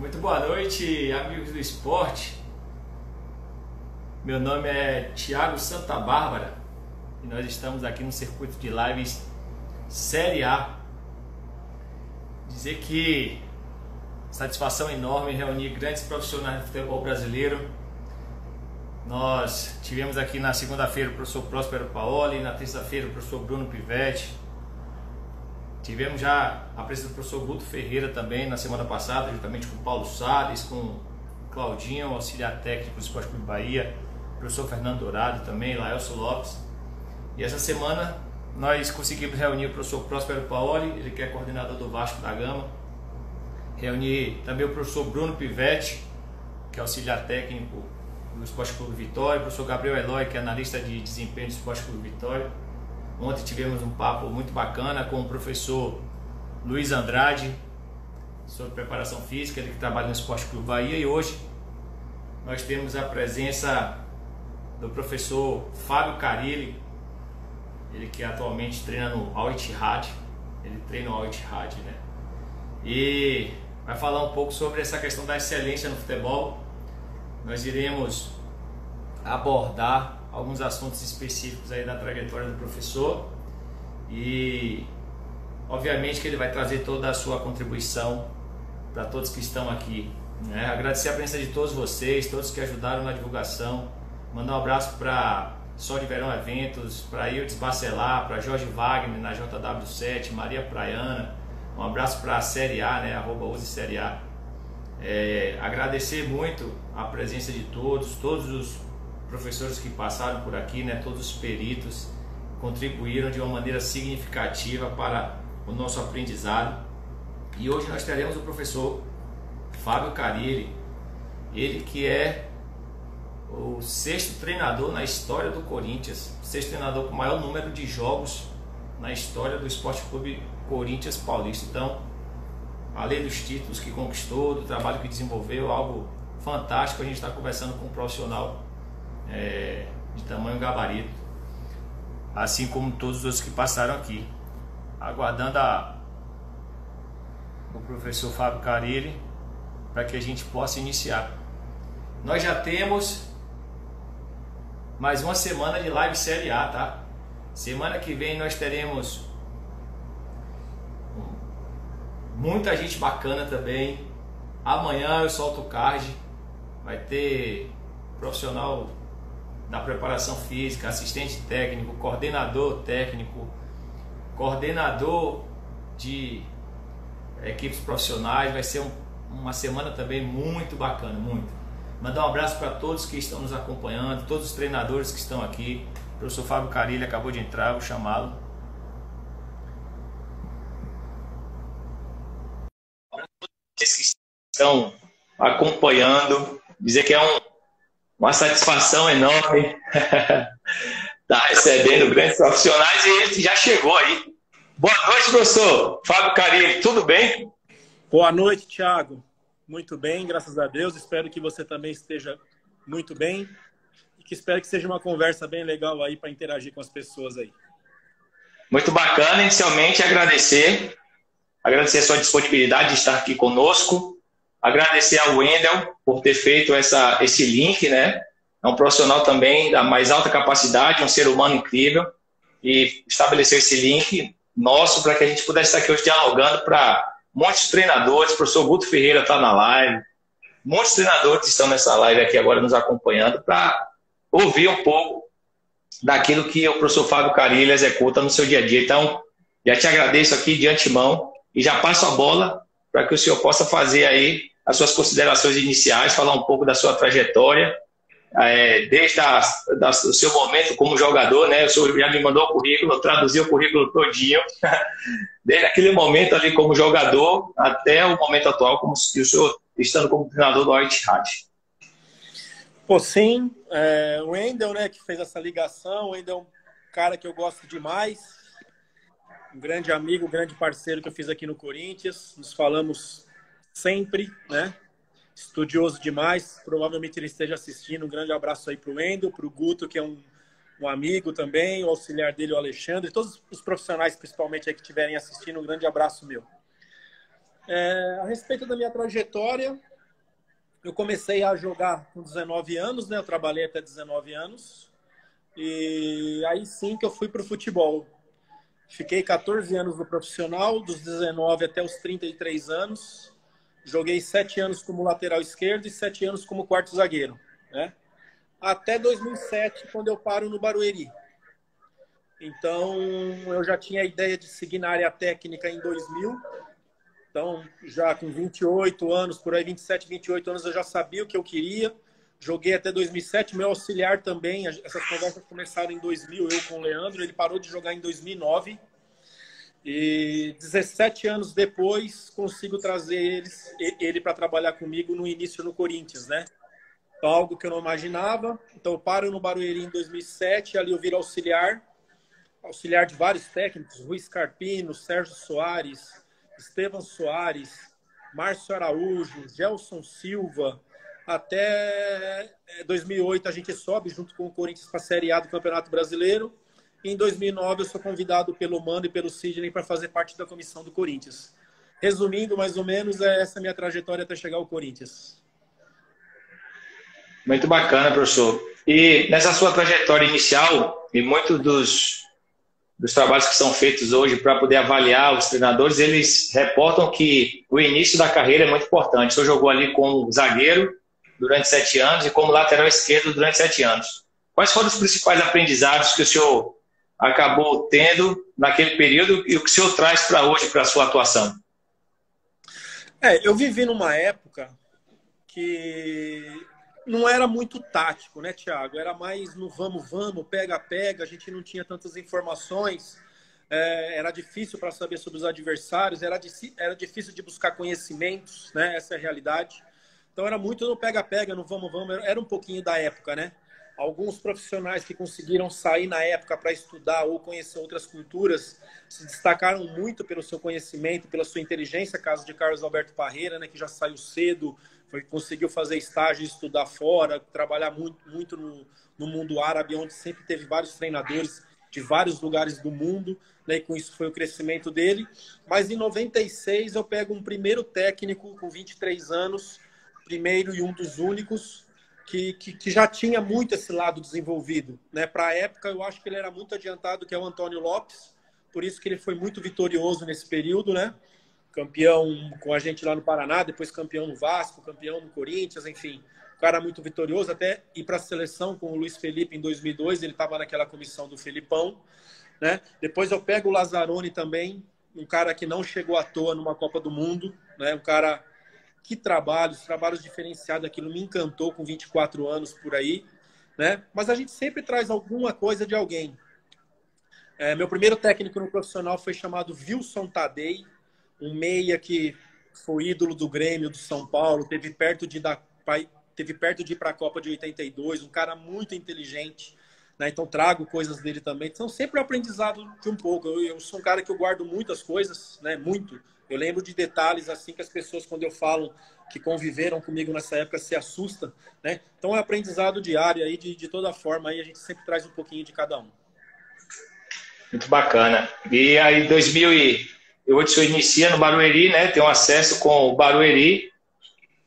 Muito boa noite, amigos do esporte. Meu nome é Thiago Santa Bárbara e nós estamos aqui no circuito de lives Série A. Dizer que satisfação enorme reunir grandes profissionais do futebol brasileiro. Nós tivemos aqui na segunda-feira o professor Próspero Paoli, na terça-feira o professor Bruno Pivetti. Tivemos já a presença do professor Guto Ferreira também na semana passada, juntamente com o Paulo Salles, com o Claudinho, auxiliar técnico do Esporte Clube Bahia, o professor Fernando Dourado também, Laelso Lopes. E essa semana nós conseguimos reunir o professor Próspero Paoli, ele que é coordenador do Vasco da Gama. Reunir também o professor Bruno Pivetti, que é auxiliar técnico do Esporte Clube Vitória, o professor Gabriel Eloy, que é analista de desempenho do Esporte Clube Vitória. Ontem tivemos um papo muito bacana com o professor Luiz Andrade sobre preparação física, ele que trabalha no Esporte Clube Bahia. E hoje nós temos a presença do professor Fábio Carilli, ele que atualmente treina no Al Ittihad, ele treina no Al Ittihad, né? E vai falar um pouco sobre essa questão da excelência no futebol. Nós iremos abordar alguns assuntos específicos aí da trajetória do professor e obviamente que ele vai trazer toda a sua contribuição para todos que estão aqui, né? Agradecer a presença de todos vocês, todos que ajudaram na divulgação, mandar um abraço para Sol de Verão Eventos, para Ildes Bacelar, para Jorge Wagner na JW7, Maria Praiana, um abraço para a Série A, né? @use Série A. Agradecer muito a presença de todos os professores que passaram por aqui, né? Todos os peritos contribuíram de uma maneira significativa para o nosso aprendizado. E hoje nós teremos o professor Fábio Carilli, ele que é o 6º treinador na história do Corinthians, 6º treinador com o maior número de jogos na história do Esporte Clube Corinthians Paulista. Então, além dos títulos que conquistou, do trabalho que desenvolveu, algo fantástico. A gente está conversando com um profissional de tamanho gabarito, assim como todos os outros que passaram aqui. Aguardando o professor Fábio Carilli para que a gente possa iniciar. Nós já temos mais uma semana de live Série A, tá? Semana que vem nós teremos muita gente bacana também. Amanhã eu solto o card, vai ter profissional da preparação física, assistente técnico, coordenador técnico, coordenador de equipes profissionais. Vai ser uma semana também muito bacana, muito. Mandar um abraço para todos que estão nos acompanhando, todos os treinadores que estão aqui. O professor Fábio Carilli acabou de entrar, vou chamá-lo. Vocês que estão acompanhando, dizer que é uma satisfação enorme estar recebendo grandes profissionais, e ele já chegou aí. Boa noite, professor Fábio Carilli, tudo bem? Boa noite, Thiago. Muito bem, graças a Deus. Espero que você também esteja muito bem e que espero que seja uma conversa bem legal aí para interagir com as pessoas aí. Muito bacana. Inicialmente, agradecer a sua disponibilidade de estar aqui conosco. Agradecer ao Wendel por ter feito esse link, né? É um profissional também da mais alta capacidade, um ser humano incrível, e estabeleceu esse link nosso para que a gente pudesse estar aqui hoje dialogando para muitos treinadores. O professor Guto Ferreira está na live, muitos treinadores estão nessa live aqui agora nos acompanhando para ouvir um pouco daquilo que o professor Fábio Carilli executa no seu dia a dia. Então, já te agradeço aqui de antemão e já passo a bola para que o senhor possa fazer aí as suas considerações iniciais, falar um pouco da sua trajetória, desde o seu momento como jogador, né? O senhor já me mandou o currículo, eu traduzi o currículo todinho, desde aquele momento ali como jogador até o momento atual, como se o senhor estando como treinador do Al Ittihad. Pô, sim, o Wendel, né, que fez essa ligação. O Wendel é um cara que eu gosto demais, um grande amigo, um grande parceiro que eu fiz aqui no Corinthians, nos falamos sempre, né? Estudioso demais, provavelmente ele esteja assistindo. Um grande abraço aí para o Wendel, para o Guto, que é um amigo também, o auxiliar dele, o Alexandre, todos os profissionais, principalmente, aí que estiverem assistindo, um grande abraço meu. A respeito da minha trajetória, Eu comecei a jogar com 19 anos, né? Eu trabalhei até 19 anos. E aí sim que eu fui para o futebol. Fiquei 14 anos no profissional, dos 19 até os 33 anos. Joguei 7 anos como lateral esquerdo e 7 anos como quarto zagueiro, né? Até 2007, quando eu paro no Barueri. Então, eu já tinha a ideia de seguir na área técnica em 2000. Então, já com 28 anos, por aí 27, 28 anos, eu já sabia o que eu queria. Joguei até 2007, meu auxiliar também. Essas conversas começaram em 2000, eu com o Leandro. Ele parou de jogar em 2009. E 17 anos depois, consigo trazer ele para trabalhar comigo no início no Corinthians, né? Então, algo que eu não imaginava. Então, eu paro no Barueri em 2007, ali eu viro auxiliar de vários técnicos, Rui Scarpino, Sérgio Soares, Estevam Soares, Márcio Araújo, Gelson Silva. Até 2008 a gente sobe junto com o Corinthians para a Série A do Campeonato Brasileiro. E em 2009 eu sou convidado pelo Mano e pelo Sidney para fazer parte da comissão do Corinthians. Resumindo, mais ou menos, essa é a minha trajetória até chegar ao Corinthians. Muito bacana, professor. E nessa sua trajetória inicial, e muitos dos trabalhos que são feitos hoje para poder avaliar os treinadores, eles reportam que o início da carreira é muito importante. O senhor jogou ali como zagueiro durante 7 anos e como lateral esquerdo durante 7 anos. Quais foram os principais aprendizados que o senhor acabou tendo naquele período e o que o senhor traz para hoje, para a sua atuação? Eu vivi numa época que não era muito tático, né, Thiago? Era mais no vamos, pega, a gente não tinha tantas informações, era difícil para saber sobre os adversários, era difícil de buscar conhecimentos, né? Essa é a realidade. Então era muito no pega, no vamos, era um pouquinho da época, né? Alguns profissionais que conseguiram sair na época para estudar ou conhecer outras culturas se destacaram muito pelo seu conhecimento, pela sua inteligência, caso de Carlos Alberto Parreira, né, que já saiu cedo, conseguiu fazer estágio, estudar fora, trabalhar muito no mundo árabe, onde sempre teve vários treinadores de vários lugares do mundo, né, e com isso foi o crescimento dele. Mas em 96 eu pego um primeiro técnico com 23 anos, primeiro e um dos únicos, que já tinha muito esse lado desenvolvido, né? Para a época, eu acho que ele era muito adiantado, que é o Antônio Lopes, por isso que ele foi muito vitorioso nesse período, né? Campeão com a gente lá no Paraná, depois campeão no Vasco, campeão no Corinthians, enfim. O cara muito vitorioso, até ir para a seleção com o Luiz Felipe em 2002, ele estava naquela comissão do Felipão, né? Depois eu pego o Lazzaroni também, um cara que não chegou à toa numa Copa do Mundo, né? Um cara... Que trabalhos diferenciados, aquilo me encantou com 24 anos por aí, né? Mas a gente sempre traz alguma coisa de alguém. Meu primeiro técnico no profissional foi chamado Wilson Tadei, um meia que foi ídolo do Grêmio, do São Paulo, teve perto de ir para a Copa de 82, um cara muito inteligente, né? Então trago coisas dele também. Então sempre aprendizado de um pouco. Eu sou um cara que eu guardo muitas coisas, né? Muito. Eu lembro de detalhes assim que as pessoas, quando eu falo que conviveram comigo nessa época, se assustam, né? Então é aprendizado diário aí, de toda forma, aí a gente sempre traz um pouquinho de cada um. Muito bacana. E aí, 2008, o senhor inicia no Barueri, né? Tem um acesso com o Barueri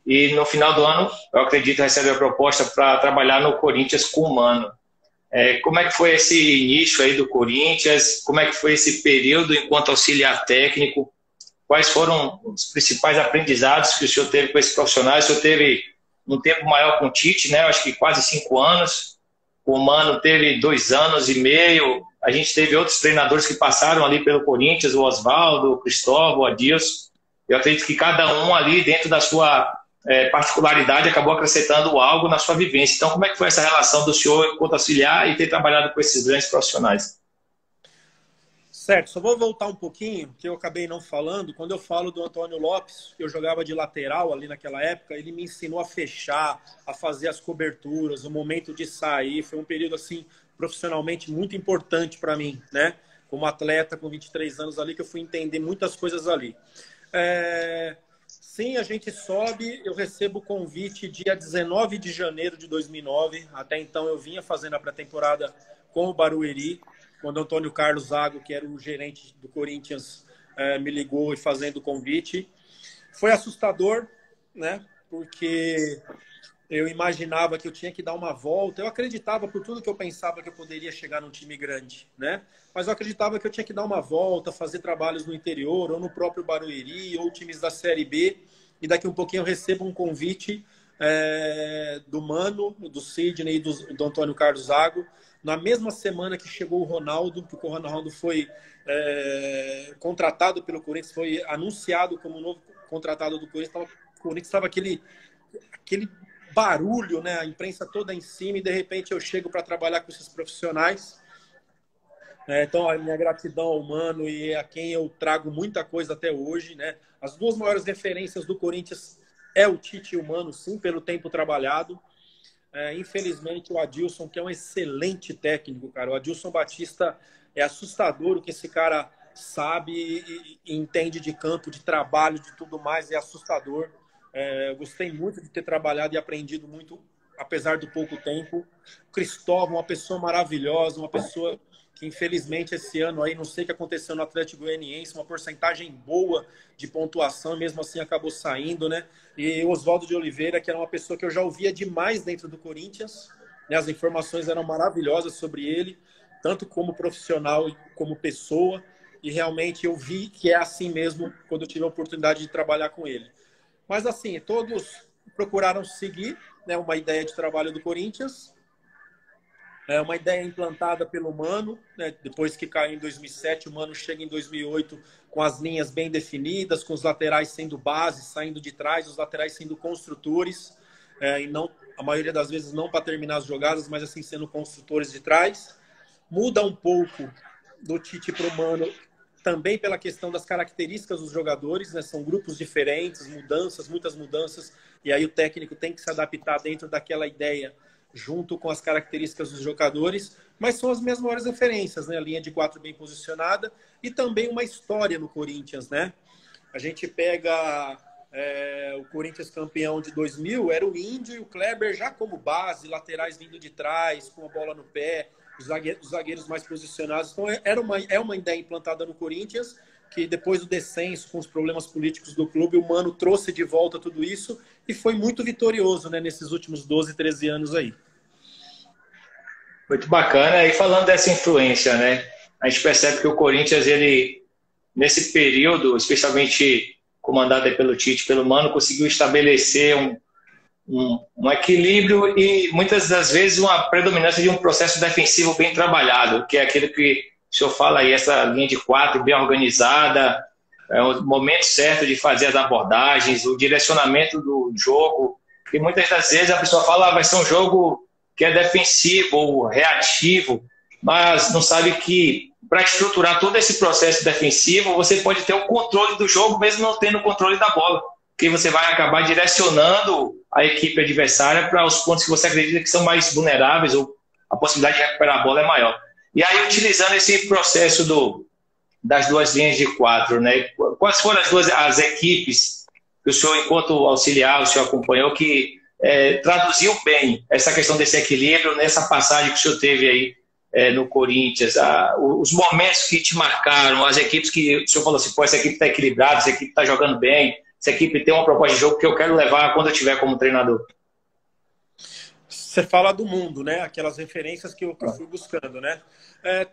e no final do ano, eu acredito, recebe a proposta para trabalhar no Corinthians com o Mano. Como é que foi esse início aí do Corinthians? Como é que foi esse período enquanto auxiliar técnico? Quais foram os principais aprendizados que o senhor teve com esses profissionais? O senhor teve um tempo maior com o Tite, né? Acho que quase 5 anos. O Mano teve 2 anos e meio. A gente teve outros treinadores que passaram ali pelo Corinthians, o Oswaldo, o Cristóvão, o Adilson. Eu acredito que cada um ali, dentro da sua particularidade, acabou acrescentando algo na sua vivência. Então, como é que foi essa relação do senhor enquanto auxiliar e ter trabalhado com esses grandes profissionais? Certo, só vou voltar um pouquinho, que eu acabei não falando. Quando eu falo do Antônio Lopes, eu jogava de lateral ali naquela época, ele me ensinou a fechar, a fazer as coberturas, o momento de sair. Foi um período, assim, profissionalmente muito importante para mim, né? Como atleta com 23 anos ali, que eu fui entender muitas coisas ali. Sim, a gente sobe, eu recebo o convite dia 19 de janeiro de 2009. Até então eu vinha fazendo a pré-temporada com o Barueri, quando o Antônio Carlos Zago, que era o gerente do Corinthians, me ligou e fazendo o convite. Foi assustador, né? porque eu imaginava que eu tinha que dar uma volta. Eu acreditava por tudo que eu pensava que eu poderia chegar num time grande, né? Mas eu acreditava que eu tinha que dar uma volta, fazer trabalhos no interior, ou no próprio Barueri, ou times da Série B. E daqui um pouquinho eu recebo um convite do Mano, do Sidney e do Antônio Carlos Zago, na mesma semana que chegou o Ronaldo, porque o Ronaldo foi contratado pelo Corinthians, foi anunciado como novo contratado do Corinthians. O Corinthians estava aquele barulho, né? A imprensa toda em cima, e de repente eu chego para trabalhar com esses profissionais. Então, a minha gratidão ao Mano, e a quem eu trago muita coisa até hoje, né? As duas maiores referências do Corinthians é o Tite e o Mano, sim, pelo tempo trabalhado. Infelizmente, o Adilson, que é um excelente técnico, cara. O Adilson Batista é assustador o que esse cara sabe e entende de campo, de trabalho, de tudo mais. É assustador. Eu gostei muito de ter trabalhado e aprendido muito, apesar do pouco tempo. O Cristóvão, uma pessoa maravilhosa, uma pessoa que infelizmente esse ano aí, não sei o que aconteceu no Atlético Goianiense, uma porcentagem boa de pontuação, mesmo assim acabou saindo, né? E o Oswaldo de Oliveira, que era uma pessoa que eu já ouvia demais dentro do Corinthians, né? As informações eram maravilhosas sobre ele, tanto como profissional como pessoa, e realmente eu vi que é assim mesmo quando eu tive a oportunidade de trabalhar com ele. Mas assim, todos procuraram seguir, né, uma ideia de trabalho do Corinthians, uma ideia implantada pelo Mano, né? Depois que caiu em 2007, o Mano chega em 2008 com as linhas bem definidas, com os laterais sendo base, saindo de trás, os laterais sendo construtores, e não, a maioria das vezes não para terminar as jogadas, mas assim sendo construtores de trás. Muda um pouco do Tite para o Mano, também pela questão das características dos jogadores, né? São grupos diferentes, mudanças, muitas mudanças, e aí o técnico tem que se adaptar dentro daquela ideia, junto com as características dos jogadores, mas são as minhas maiores referências, né? A linha de 4 bem posicionada e também uma história no Corinthians, né? A gente pega o Corinthians campeão de 2000, era o Índio e o Kleber já como base, laterais vindo de trás, com a bola no pé, os zagueiros mais posicionados. Então é uma ideia implantada no Corinthians, que depois do descenso, com os problemas políticos do clube, o Mano trouxe de volta tudo isso e foi muito vitorioso, né, nesses últimos 12, 13 anos aí. Muito bacana. E falando dessa influência, né, a gente percebe que o Corinthians, ele, nesse período, especialmente comandado pelo Tite, pelo Mano, conseguiu estabelecer um equilíbrio e, muitas das vezes, uma predominância de um processo defensivo bem trabalhado, que é aquele que o senhor fala aí, essa linha de 4 bem organizada, o momento certo de fazer as abordagens, o direcionamento do jogo, porque muitas das vezes a pessoa fala, vai ser um jogo que é defensivo ou reativo, mas não sabe que para estruturar todo esse processo defensivo, você pode ter o controle do jogo, mesmo não tendo o controle da bola, porque você vai acabar direcionando a equipe adversária para os pontos que você acredita que são mais vulneráveis ou a possibilidade de recuperar a bola é maior. E aí, utilizando esse processo das duas linhas de 4, né? Quais foram as equipes que o senhor, enquanto auxiliar, o senhor acompanhou, que traduziu bem essa questão desse equilíbrio nessa passagem que o senhor teve aí no Corinthians, os momentos que te marcaram, as equipes que o senhor falou assim, pô, essa equipe está equilibrada, essa equipe está jogando bem, essa equipe tem uma proposta de jogo que eu quero levar quando eu estiver como treinador. Você fala do mundo, né? Aquelas referências que eu fui buscando, né?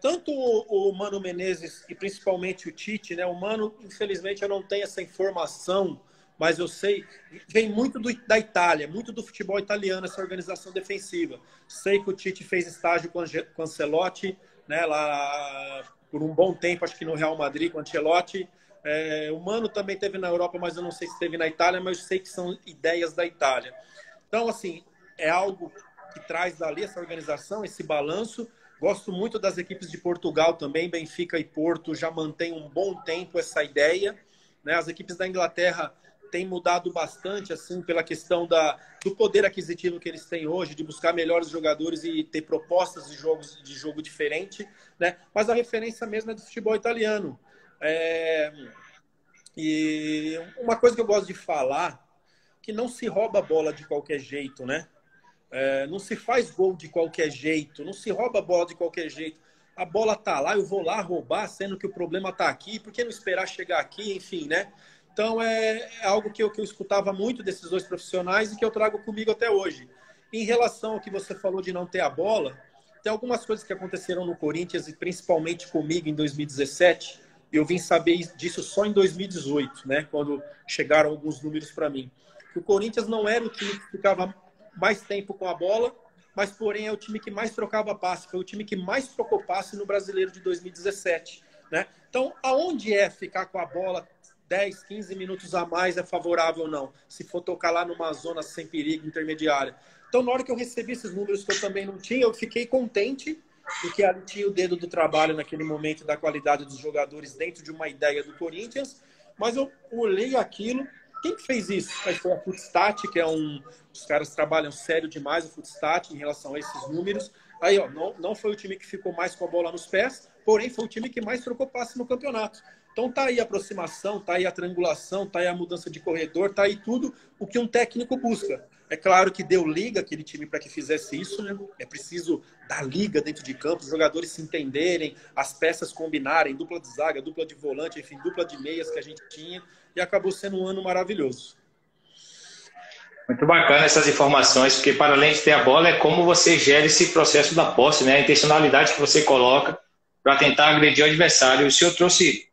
Tanto o Mano Menezes e principalmente o Tite, né? O Mano, infelizmente, eu não tenho essa informação, mas eu sei, vem muito da Itália, muito do futebol italiano, essa organização defensiva. Sei que o Tite fez estágio com o Ancelotti, né? Lá por um bom tempo, acho que no Real Madrid, com o Ancelotti. O Mano também teve na Europa, mas eu não sei se teve na Itália, mas eu sei que são ideias da Itália. Então, assim, é algo que traz dali essa organização, esse balanço. Gosto muito das equipes de Portugal também, Benfica e Porto já mantêm um bom tempo essa ideia, né? As equipes da Inglaterra têm mudado bastante, assim, pela questão do poder aquisitivo que eles têm hoje, de buscar melhores jogadores e ter propostas de jogo diferente, né? Mas a referência mesmo é do futebol italiano. E uma coisa que eu gosto de falar, que não se rouba a bola de qualquer jeito, né? Não se faz gol de qualquer jeito, não se rouba a bola de qualquer jeito. A bola tá lá, eu vou lá roubar, sendo que o problema tá aqui, por que não esperar chegar aqui, enfim, né? Então, é algo que eu escutava muito desses dois profissionais e que eu trago comigo até hoje. Em relação ao que você falou de não ter a bola, tem algumas coisas que aconteceram no Corinthians, e principalmente comigo em 2017. Eu vim saber disso só em 2018, né? Quando chegaram alguns números para mim. Que o Corinthians não era o time que ficava mais tempo com a bola, mas, porém, é o time que mais trocava passe. Foi o time que mais trocou passe no Brasileiro de 2017. Né? Então, aonde é ficar com a bola 10, 15 minutos a mais é favorável ou não? Se for tocar lá numa zona sem perigo, intermediária. Então, na hora que eu recebi esses números que eu também não tinha, eu fiquei contente, porque ali tinha o dedo do trabalho naquele momento da qualidade dos jogadores dentro de uma ideia do Corinthians. Mas eu olhei aquilo. Quem que fez isso? Aí foi a Footstat, que é os caras trabalham sério demais, o Footstat, em relação a esses números. Aí, ó, não foi o time que ficou mais com a bola nos pés, porém foi o time que mais trocou passe no campeonato. Então tá aí a aproximação, tá aí a triangulação, tá aí a mudança de corredor, tá aí tudo o que um técnico busca. É claro que deu liga aquele time para que fizesse isso, né? É preciso dar liga dentro de campo, os jogadores se entenderem, as peças combinarem, dupla de zaga, dupla de volante, enfim, dupla de meias que a gente tinha, e acabou sendo um ano maravilhoso. Muito bacana essas informações, porque para além de ter a bola, é como você gera esse processo da posse, né? A intencionalidade que você coloca para tentar agredir o adversário. O senhor trouxe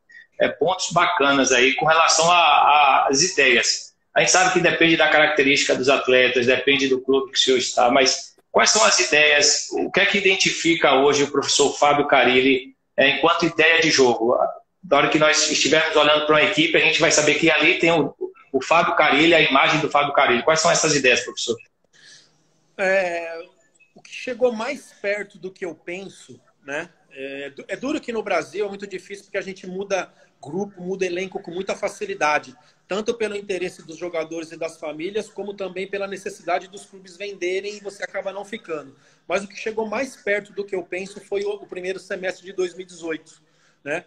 pontos bacanas aí com relação às ideias. A gente sabe que depende da característica dos atletas, depende do clube que o senhor está, mas quais são as ideias? O que é que identifica hoje o professor Fábio Carilli enquanto ideia de jogo? Na hora que nós estivermos olhando para uma equipe, a gente vai saber que ali tem o Fábio Carilli, a imagem do Fábio Carilli. Quais são essas ideias, professor? O que chegou mais perto do que eu penso, né? É duro que no Brasil é muito difícil porque a gente muda grupo, muda elenco com muita facilidade, tanto pelo interesse dos jogadores e das famílias, como também pela necessidade dos clubes venderem e você acaba não ficando. Mas o que chegou mais perto do que eu penso foi o primeiro semestre de 2018, né?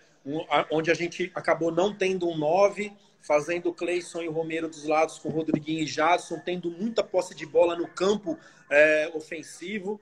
Onde a gente acabou não tendo um 9, fazendo o Cleison e o Romero dos lados com o Rodriguinho e Jadson, tendo muita posse de bola no campo ofensivo.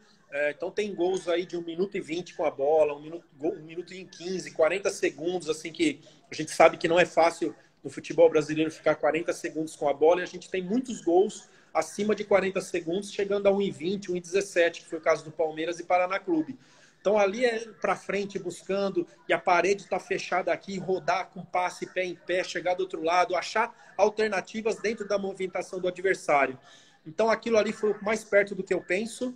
Então tem gols aí de 1 minuto e 20 com a bola, 1 minuto e 15, 40 segundos, assim, que a gente sabe que não é fácil no futebol brasileiro ficar 40 segundos com a bola, e a gente tem muitos gols acima de 40 segundos, chegando a 1,20, 1,17, que foi o caso do Palmeiras e Paraná Clube. Então ali é para frente buscando, e a parede está fechada aqui, rodar com passe pé em pé, chegar do outro lado, achar alternativas dentro da movimentação do adversário. Então aquilo ali foi mais perto do que eu penso.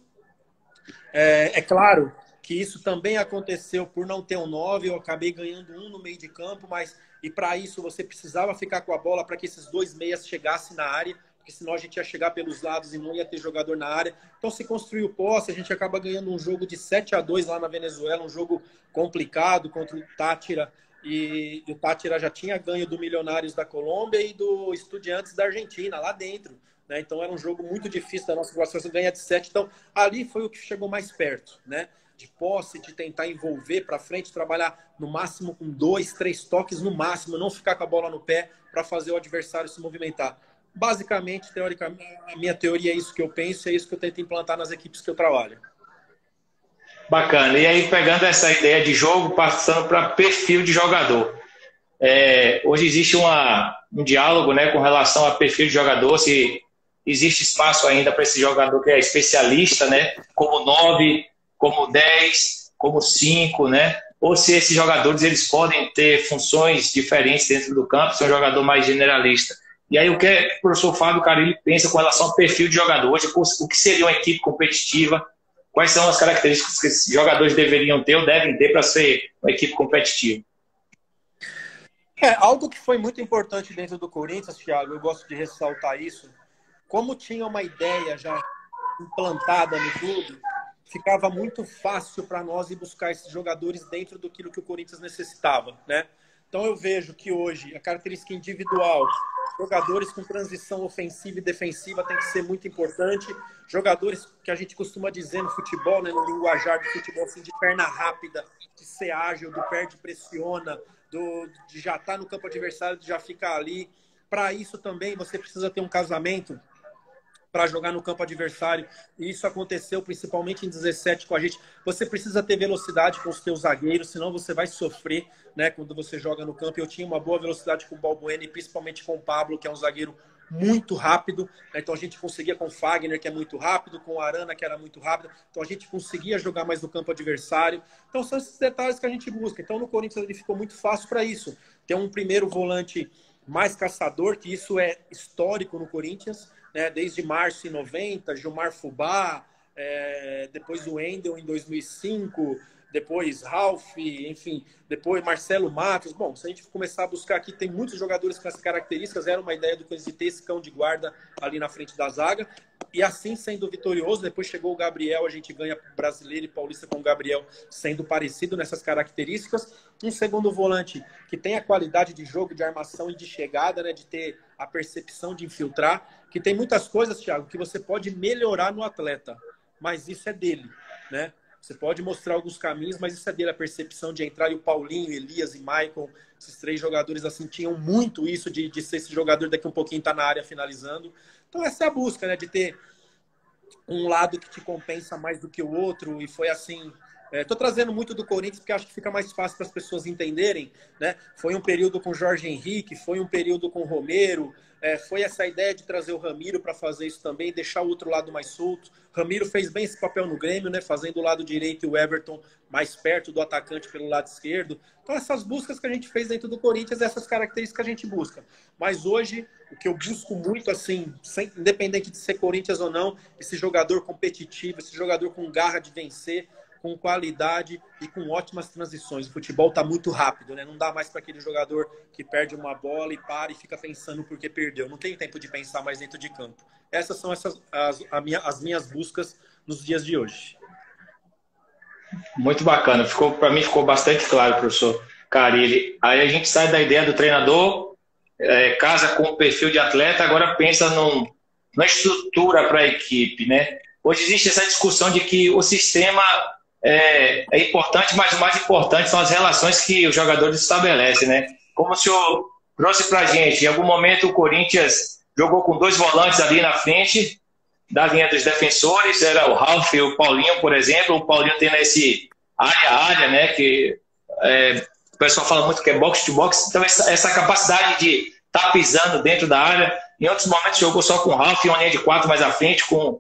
É claro que isso também aconteceu por não ter um 9, eu acabei ganhando um no meio de campo, mas e para isso você precisava ficar com a bola para que esses dois meias chegassem na área, porque senão a gente ia chegar pelos lados e não ia ter jogador na área. Então se construiu posse, a gente acaba ganhando um jogo de 7-2 lá na Venezuela, um jogo complicado contra o Táchira, e o Táchira já tinha ganho do Milionários da Colômbia e do Estudiantes da Argentina, lá dentro. Né? Então era um jogo muito difícil da nossa classificação, ganhar de 7. Então ali foi o que chegou mais perto, né? De posse, de tentar envolver para frente, trabalhar no máximo com 2, 3 toques no máximo, não ficar com a bola no pé para fazer o adversário se movimentar. Basicamente, teoricamente, a minha teoria é isso que eu penso, é isso que eu tento implantar nas equipes que eu trabalho. Bacana. E aí, pegando essa ideia de jogo, passando para perfil de jogador. Hoje existe um diálogo, né, com relação a perfil de jogador, se existe espaço ainda para esse jogador que é especialista, né, como 9, como 10, como 5, né? Ou se esses jogadores eles podem ter funções diferentes dentro do campo, ser um jogador mais generalista. E aí o que o professor Fábio Carilli pensa com relação ao perfil de jogador? Hoje, o que seria uma equipe competitiva? Quais são as características que esses jogadores deveriam ter ou devem ter para ser uma equipe competitiva? Algo que foi muito importante dentro do Corinthians, Thiago, eu gosto de ressaltar isso, como tinha uma ideia já implantada no clube, ficava muito fácil para nós ir buscar esses jogadores dentro do que o Corinthians necessitava, né? Então eu vejo que hoje a característica individual, jogadores com transição ofensiva e defensiva tem que ser muito importante, jogadores que a gente costuma dizer no futebol, né, no linguajar do futebol, assim, de perna rápida, de ser ágil, do perde pressiona, de já estar no campo adversário, de já ficar ali. Para isso também você precisa ter um casamento para jogar no campo adversário. E isso aconteceu principalmente em 17 com a gente. Você precisa ter velocidade com os seus zagueiros, senão você vai sofrer, né, quando você joga no campo. Eu tinha uma boa velocidade com o Balbuena e principalmente com o Pablo, que é um zagueiro muito rápido. Então a gente conseguia com o Fagner, que é muito rápido, com o Arana, que era muito rápido. Então a gente conseguia jogar mais no campo adversário. Então são esses detalhes que a gente busca. Então no Corinthians ele ficou muito fácil para isso. Ter um primeiro volante mais caçador, que isso é histórico no Corinthians, né? Desde março em 90, Gilmar Fubá, depois o Wendel em 2005, depois Ralf, enfim, depois Marcelo Matos. Bom, se a gente começar a buscar aqui, tem muitos jogadores com essas características. Era uma ideia do Corinthians de ter esse cão de guarda ali na frente da zaga. E assim, sendo vitorioso, depois chegou o Gabriel, a gente ganha brasileiro e paulista com o Gabriel, sendo parecido nessas características. Um segundo volante que tem a qualidade de jogo, de armação e de chegada, né, de ter a percepção de infiltrar, que tem muitas coisas, Thiago, que você pode melhorar no atleta, mas isso é dele, né? Você pode mostrar alguns caminhos, mas isso é dele, a percepção de entrar. E o Paulinho, Elias e Maicon, esses três jogadores assim tinham muito isso de ser esse jogador daqui um pouquinho tá na área finalizando. Então essa é a busca, né, de ter um lado que te compensa mais do que o outro. E foi assim. Estou trazendo muito do Corinthians porque acho que fica mais fácil para as pessoas entenderem, né? Foi um período com Jorge Henrique, foi um período com Romero, foi essa ideia de trazer o Ramiro para fazer isso também, deixar o outro lado mais solto. Ramiro fez bem esse papel no Grêmio, né? Fazendo o lado direito e o Everton mais perto do atacante pelo lado esquerdo. Então essas buscas que a gente fez dentro do Corinthians, essas características que a gente busca. Mas hoje, o que eu busco muito, assim, independente de ser Corinthians ou não, esse jogador competitivo, esse jogador com garra de vencer, com qualidade e com ótimas transições. O futebol está muito rápido, né? Não dá mais para aquele jogador que perde uma bola e para e fica pensando porque perdeu. Não tem tempo de pensar mais dentro de campo. Essas são as minhas buscas nos dias de hoje. Muito bacana. Para mim ficou bastante claro, professor Carille. Aí a gente sai da ideia do treinador, casa com o perfil de atleta, agora pensa numa estrutura para a equipe, né? Hoje existe essa discussão de que o sistema é importante, mas o mais importante são as relações que os jogadores estabelecem, né? Como o senhor trouxe para a gente, em algum momento o Corinthians jogou com 2 volantes ali na frente da linha dos defensores, era o Ralf e o Paulinho, por exemplo. O Paulinho tendo esse área, né? Que o pessoal fala muito que é box to box, então essa capacidade de estar pisando dentro da área. Em outros momentos jogou só com o Ralf e uma linha de 4 mais à frente, com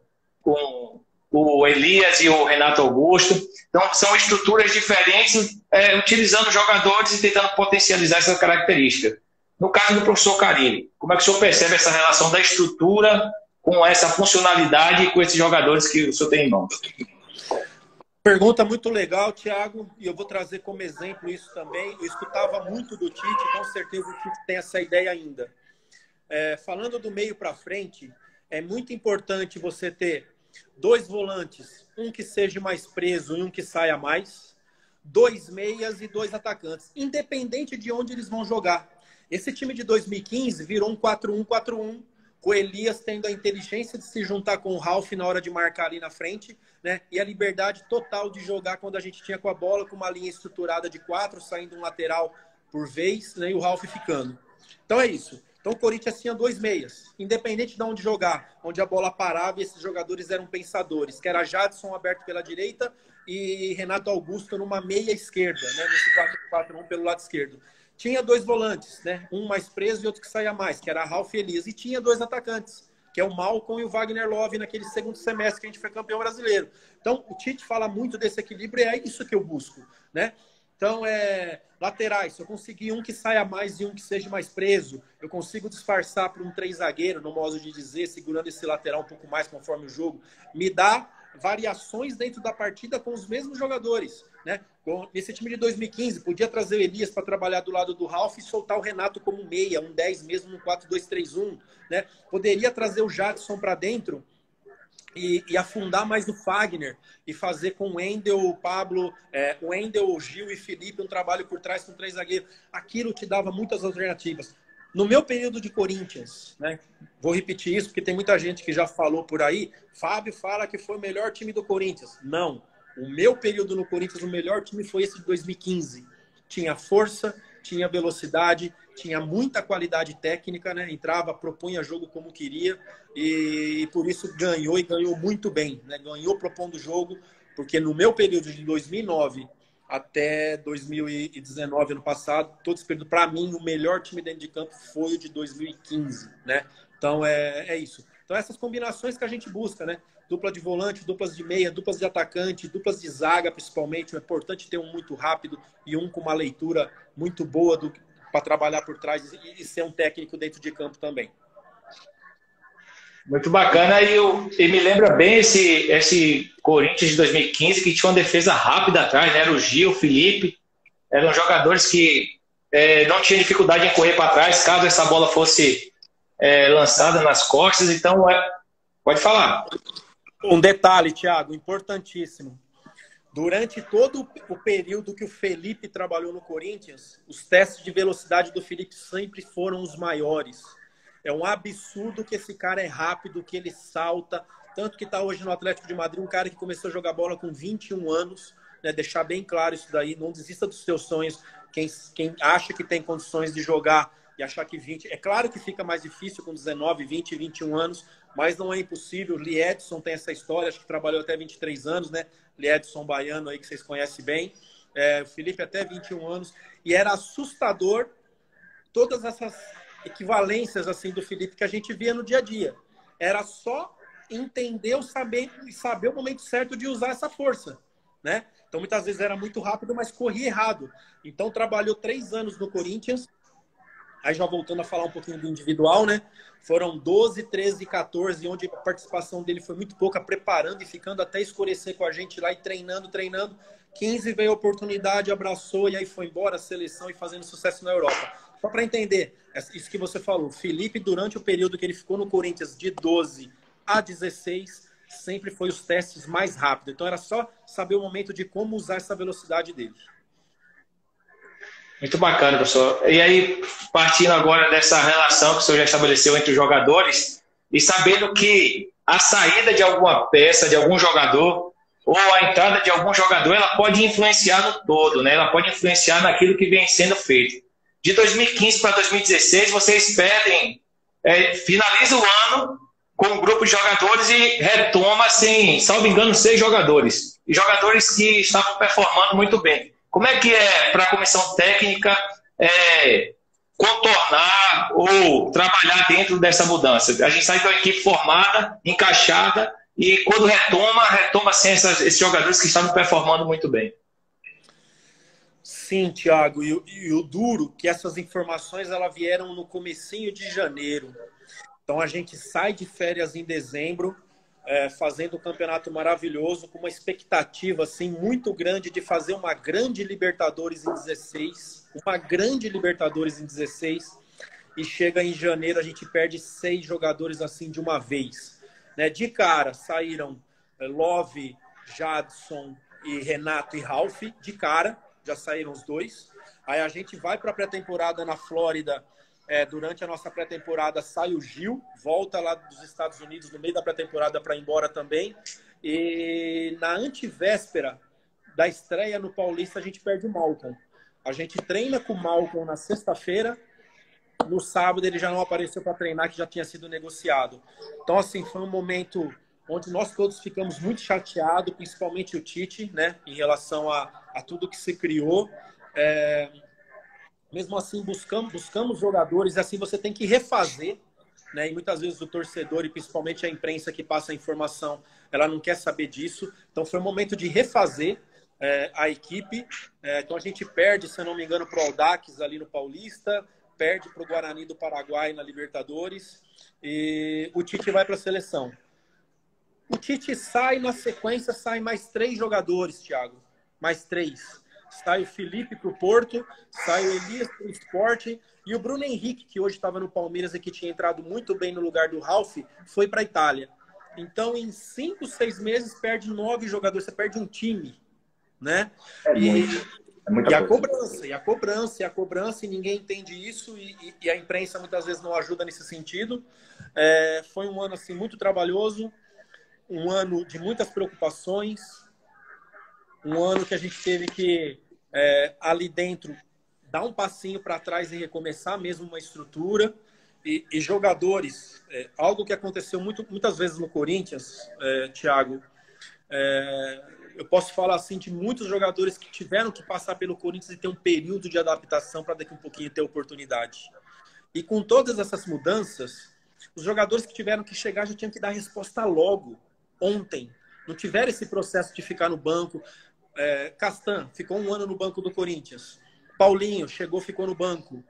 o Elias e o Renato Augusto. Então, são estruturas diferentes, utilizando jogadores e tentando potencializar essa característica. No caso do professor Carille, como é que o senhor percebe essa relação da estrutura com essa funcionalidade e com esses jogadores que o senhor tem em mãos? Pergunta muito legal, Thiago, e eu vou trazer como exemplo isso também. Eu escutava muito do Tite, com certeza o Tite tem essa ideia ainda. Falando do meio para frente, é muito importante você ter 2 volantes, um que seja mais preso e um que saia mais, 2 meias e 2 atacantes, independente de onde eles vão jogar. Esse time de 2015 virou um 4-1-4-1, com o Elias tendo a inteligência de se juntar com o Ralf na hora de marcar ali na frente, né? E a liberdade total de jogar quando a gente tinha com a bola, com uma linha estruturada de 4, saindo um lateral por vez, né? E o Ralf ficando. Então é isso. Então o Corinthians tinha 2 meias, independente de onde jogar, onde a bola parava, e esses jogadores eram pensadores, que era Jadson aberto pela direita e Renato Augusto numa meia esquerda, né, nesse 4-4-1 pelo lado esquerdo. Tinha 2 volantes, né, um mais preso e outro que saía mais, que era Ralf e Elias, e tinha 2 atacantes, que é o Malcom e o Wagner Love naquele segundo semestre que a gente foi campeão brasileiro. Então o Tite fala muito desse equilíbrio e é isso que eu busco, né? Então, laterais, se eu conseguir um que saia mais e um que seja mais preso, eu consigo disfarçar para um 3 zagueiro, no modo de dizer, segurando esse lateral um pouco mais conforme o jogo, me dá variações dentro da partida com os mesmos jogadores, né? Nesse time de 2015, podia trazer o Elias para trabalhar do lado do Ralf e soltar o Renato como meia, um 10 mesmo no 4-2-3-1, né? Poderia trazer o Jadson para dentro e afundar mais no Fagner e fazer com o Wendel, o Pablo, o Wendel, o Gil e Felipe um trabalho por trás com 3 zagueiros. Aquilo te dava muitas alternativas. No meu período de Corinthians, né, vou repetir isso porque tem muita gente que já falou por aí, Fábio fala que foi o melhor time do Corinthians. Não. O meu período no Corinthians, o melhor time foi esse de 2015. Tinha força, tinha velocidade, tinha muita qualidade técnica, né? Entrava, propunha jogo como queria e por isso ganhou e ganhou muito bem, né? Ganhou propondo o jogo, porque no meu período de 2009 até 2019, ano passado, todo esse período, para mim, o melhor time dentro de campo foi o de 2015, né? Então, é isso. Então, essas combinações que a gente busca, né? Dupla de volante, duplas de meia, duplas de atacante, duplas de zaga, principalmente. É importante ter um muito rápido e um com uma leitura muito boa para trabalhar por trás e ser um técnico dentro de campo também. Muito bacana. E me lembra bem esse Corinthians de 2015, que tinha uma defesa rápida atrás, né? Era o Gil, o Felipe. Eram jogadores que não tinham dificuldade em correr para trás, caso essa bola fosse lançada nas costas. Então, pode falar. Um detalhe, Thiago, importantíssimo. Durante todo o período que o Felipe trabalhou no Corinthians, os testes de velocidade do Felipe sempre foram os maiores. É um absurdo que esse cara é rápido, que ele salta. Tanto que está hoje no Atlético de Madrid, um cara que começou a jogar bola com 21 anos. Né? Deixar bem claro isso daí. Não desista dos seus sonhos. Quem acha que tem condições de jogar e achar que 20... É claro que fica mais difícil com 19, 20, 21 anos, mas não é impossível. Liedson tem essa história, acho que trabalhou até 23 anos, né? Liedson baiano aí, que vocês conhecem bem. O Felipe até 21 anos. E era assustador todas essas equivalências assim do Felipe que a gente via no dia a dia. Era só entender, saber o momento certo de usar essa força, né? Então muitas vezes era muito rápido, mas corria errado. Então trabalhou 3 anos no Corinthians. Aí já voltando a falar um pouquinho do individual, né? Foram 12, 13, 14, onde a participação dele foi muito pouca, preparando e ficando até escurecer com a gente lá e treinando. 15 veio a oportunidade, abraçou e aí foi embora a seleção e fazendo sucesso na Europa. Só para entender, isso que você falou, Felipe, durante o período que ele ficou no Corinthians de 12 a 16, sempre foi os testes mais rápidos. Então era só saber o momento de como usar essa velocidade dele. Muito bacana, professor. E aí, partindo agora dessa relação que o senhor já estabeleceu entre os jogadores, e sabendo que a saída de alguma peça, de algum jogador, ou a entrada de algum jogador, ela pode influenciar no todo, né? Ela pode influenciar naquilo que vem sendo feito. De 2015 para 2016, vocês pedem, finaliza o ano com um grupo de jogadores e retoma, assim, salvo engano, 6 jogadores. E jogadores que estavam performando muito bem. Como é que é para a comissão técnica contornar ou trabalhar dentro dessa mudança? A gente sai de uma equipe formada, encaixada, e quando retoma assim, esses jogadores que estavam performando muito bem. Sim, Thiago. E o duro que essas informações elas vieram no comecinho de janeiro. Então a gente sai de férias em dezembro, fazendo um campeonato maravilhoso, com uma expectativa assim, muito grande de fazer uma grande Libertadores em 16. Uma grande Libertadores em 16. E chega em janeiro, a gente perde 6 jogadores assim de uma vez. Né? De cara, saíram Love, Jadson e Renato e Ralf. De cara, já saíram os 2. Aí a gente vai para a pré-temporada na Flórida. Durante a nossa pré-temporada sai o Gil, volta lá dos Estados Unidos no meio da pré-temporada para ir embora também. E na antivéspera da estreia no Paulista, a gente perde o Malcom. A gente treina com o Malcom na sexta-feira. No sábado ele já não apareceu para treinar, que já tinha sido negociado. Então, assim, foi um momento onde nós todos ficamos muito chateados, principalmente o Tite, né, em relação a tudo que se criou. Mesmo assim, buscamos jogadores, e assim você tem que refazer, né? E muitas vezes o torcedor, e principalmente a imprensa que passa a informação, ela não quer saber disso. Então foi um momento de refazer a equipe. Então a gente perde, se eu não me engano, para o Audax ali no Paulista, perde para o Guarani do Paraguai na Libertadores, e o Tite vai para a seleção. O Tite sai, na sequência, sai mais 3 jogadores, Thiago. Mais 3. Sai o Felipe para o Porto, sai o Elias para o Sport, e o Bruno Henrique, que hoje estava no Palmeiras e que tinha entrado muito bem no lugar do Ralf, foi para a Itália. Então, em 5, 6 meses, perde 9 jogadores, você perde um time, né? E a cobrança, e ninguém entende isso, e a imprensa muitas vezes não ajuda nesse sentido. Foi um ano assim, muito trabalhoso, um ano de muitas preocupações, um ano que a gente teve que, ali dentro, dar um passinho para trás e recomeçar mesmo uma estrutura. E jogadores, algo que aconteceu muitas vezes no Corinthians, Thiago, eu posso falar assim de muitos jogadores que tiveram que passar pelo Corinthians e ter um período de adaptação para daqui a um pouquinho ter oportunidade. E com todas essas mudanças, os jogadores que tiveram que chegar já tinham que dar resposta logo, ontem. Não tiveram esse processo de ficar no banco. Castan ficou 1 ano no banco do Corinthians. Paulinho chegou, ficou no banco.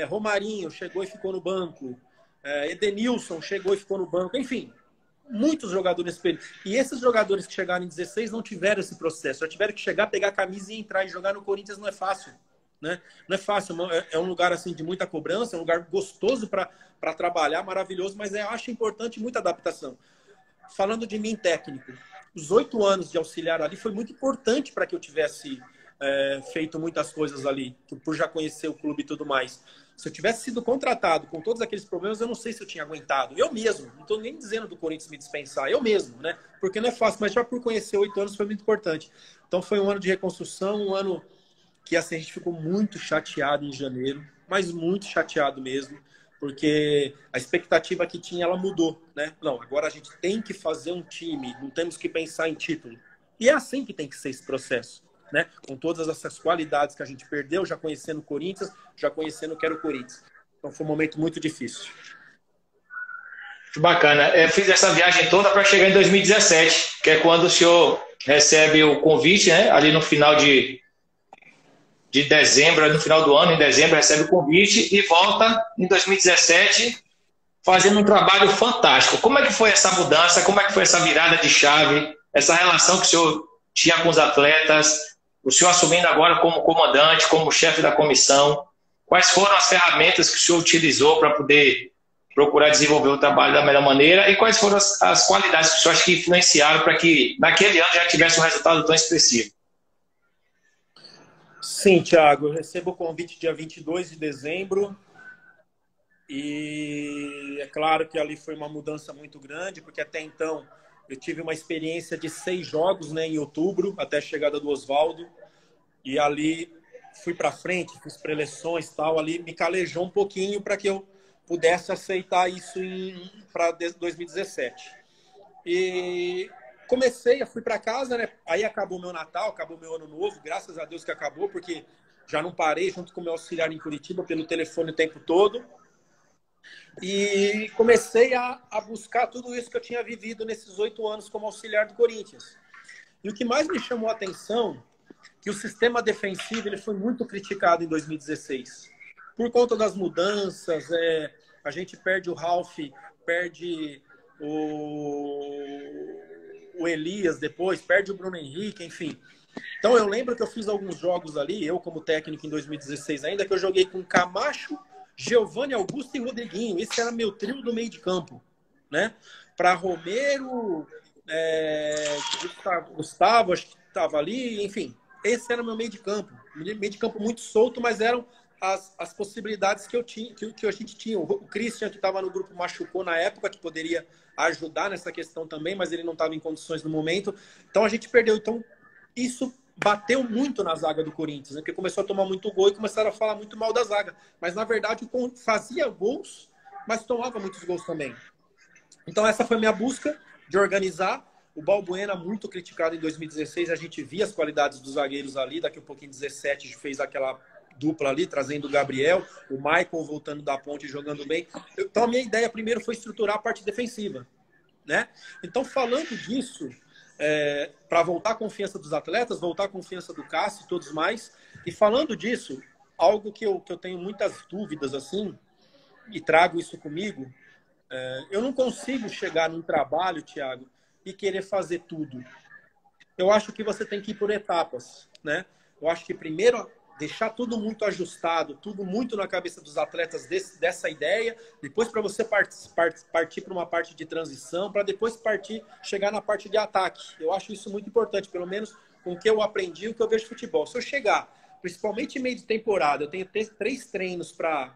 Romarinho chegou e ficou no banco. Edenilson chegou e ficou no banco. Enfim, muitos jogadores nesse período. E esses jogadores que chegaram em 16 não tiveram esse processo. Já tiveram que chegar, pegar a camisa e entrar. E jogar no Corinthians não é fácil. Né? Não é fácil. É um lugar assim, de muita cobrança, é um lugar gostoso para trabalhar, maravilhoso, mas eu acho importante muita adaptação. Falando de mim, técnico, os 8 anos de auxiliar ali foi muito importante para que eu tivesse feito muitas coisas ali, por já conhecer o clube e tudo mais. Se eu tivesse sido contratado com todos aqueles problemas, eu não sei se eu tinha aguentado. Eu mesmo, não estou nem dizendo do Corinthians me dispensar, eu mesmo, né? Porque não é fácil, mas já por conhecer 8 anos foi muito importante. Então foi um ano de reconstrução, um ano que assim, a gente ficou muito chateado em janeiro, mas muito chateado mesmo, porque a expectativa que tinha, ela mudou, né? Não, agora a gente tem que fazer um time, não temos que pensar em título. E é assim que tem que ser esse processo. Né? Com todas essas qualidades que a gente perdeu, já conhecendo o Corinthians, já conhecendo o que era o Corinthians. Então foi um momento muito difícil. Muito bacana. Eu fiz essa viagem toda para chegar em 2017, que é quando o senhor recebe o convite, né? Ali no final de dezembro, no final do ano, em dezembro, recebe o convite e volta em 2017 fazendo um trabalho fantástico. Como é que foi essa mudança? Como é que foi essa virada de chave? Essa relação que o senhor tinha com os atletas? O senhor assumindo agora como comandante, como chefe da comissão, quais foram as ferramentas que o senhor utilizou para poder procurar desenvolver o trabalho da melhor maneira e quais foram as qualidades que o senhor acha que influenciaram para que naquele ano já tivesse um resultado tão expressivo? Sim, Thiago, eu recebo o convite dia 22 de dezembro e é claro que ali foi uma mudança muito grande, porque até então eu tive uma experiência de 6 jogos, né, em outubro, até a chegada do Oswaldo. E ali fui para frente, fiz preleções e tal. Ali me calejou um pouquinho para que eu pudesse aceitar isso para 2017. E fui para casa, né? Aí acabou meu Natal, acabou meu Ano Novo. Graças a Deus que acabou, porque já não parei junto com o meu auxiliar em Curitiba pelo telefone o tempo todo. E comecei a buscar tudo isso que eu tinha vivido nesses 8 anos como auxiliar do Corinthians. E o que mais me chamou a atenção, que o sistema defensivo ele foi muito criticado em 2016. Por conta das mudanças, a gente perde o Ralf, perde o Elias depois, perde o Bruno Henrique, enfim. Então eu lembro que eu fiz alguns jogos ali, eu como técnico em 2016 ainda, que eu joguei com Camacho, Giovanni Augusto e Rodriguinho. Esse era meu trio do meio de campo, né? Para Romero, Gustavo, acho que estava ali, enfim. Esse era meu meio de campo. Meio de campo muito solto, mas eram as possibilidades que eu tinha, que a gente tinha. O Christian, que estava no grupo, machucou na época, que poderia ajudar nessa questão também, mas ele não estava em condições no momento. Então a gente perdeu. Então isso bateu muito na zaga do Corinthians, né? Porque começou a tomar muito gol e começaram a falar muito mal da zaga. Mas, na verdade, fazia gols, mas tomava muitos gols também. Então, essa foi a minha busca de organizar. O Balbuena, muito criticado em 2016, a gente via as qualidades dos zagueiros ali. Daqui a um pouquinho, em 2017, a gente fez aquela dupla ali, trazendo o Gabriel, o Michael voltando da ponte e jogando bem. Então, a minha ideia primeiro foi estruturar a parte defensiva, né? Então, falando disso... para voltar a confiança dos atletas, voltar a confiança do Cássio e todos mais. E falando disso, algo que eu tenho muitas dúvidas assim, e trago isso comigo, eu não consigo chegar num trabalho, Thiago, e querer fazer tudo. Eu acho que você tem que ir por etapas, né? Eu acho que primeiro deixar tudo muito ajustado, tudo muito na cabeça dos atletas dessa ideia, depois para você partir para uma parte de transição, para depois chegar na parte de ataque. Eu acho isso muito importante, pelo menos com o que eu aprendi, o que eu vejo de futebol. Se eu chegar, principalmente em meio de temporada, eu tenho 3 treinos para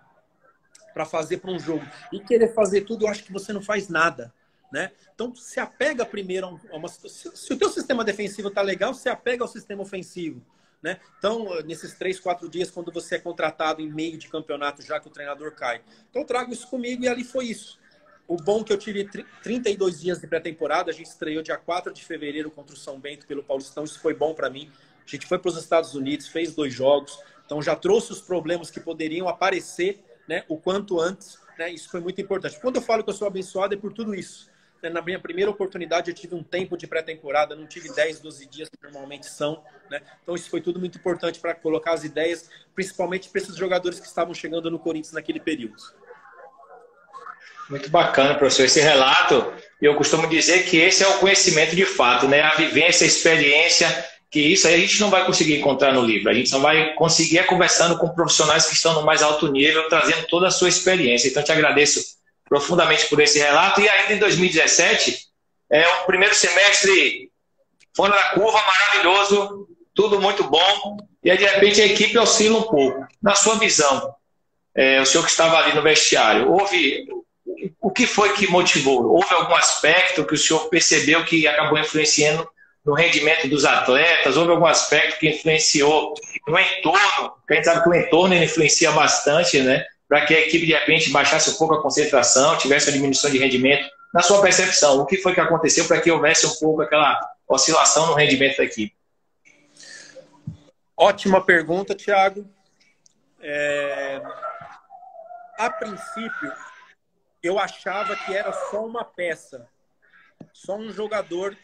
fazer para um jogo e querer fazer tudo, eu acho que você não faz nada, né? Então, se apega primeiro a uma situação. Se o teu sistema defensivo está legal, se apega ao sistema ofensivo. né? Então, nesses 3, 4 dias, quando você é contratado em meio de campeonato, já que o treinador cai. Então, eu trago isso comigo e ali foi isso. O bom é que eu tive 32 dias de pré-temporada, a gente estreou dia 4 de fevereiro contra o São Bento pelo Paulistão, isso foi bom para mim. A gente foi para os Estados Unidos, fez 2 jogos, então já trouxe os problemas que poderiam aparecer, né, o quanto antes, né, isso foi muito importante. Quando eu falo que eu sou abençoado é por tudo isso. Na minha primeira oportunidade eu tive um tempo de pré-temporada, não tive 10, 12 dias que normalmente são, né? Então isso foi tudo muito importante para colocar as ideias, principalmente para esses jogadores que estavam chegando no Corinthians naquele período. Muito bacana, professor, esse relato. Eu costumo dizer que esse é o conhecimento de fato, né? A vivência, a experiência, que isso aí a gente não vai conseguir encontrar no livro. A gente só vai conseguir conversando com profissionais que estão no mais alto nível, trazendo toda a sua experiência. Então, te agradeço profundamente por esse relato. E ainda em 2017, o primeiro semestre fora da curva, maravilhoso, tudo muito bom. E aí, de repente, a equipe oscila um pouco. Na sua visão, o senhor que estava ali no vestiário, o que foi que motivou? Houve algum aspecto que o senhor percebeu que acabou influenciando no rendimento dos atletas? Houve algum aspecto que influenciou no entorno? Porque a gente sabe que o entorno ele influencia bastante, né? Para que a equipe, de repente, baixasse um pouco a concentração, tivesse uma diminuição de rendimento. Na sua percepção, o que foi que aconteceu para que houvesse um pouco aquela oscilação no rendimento da equipe? Ótima pergunta, Thiago. A princípio, eu achava que era só uma peça, só um jogador,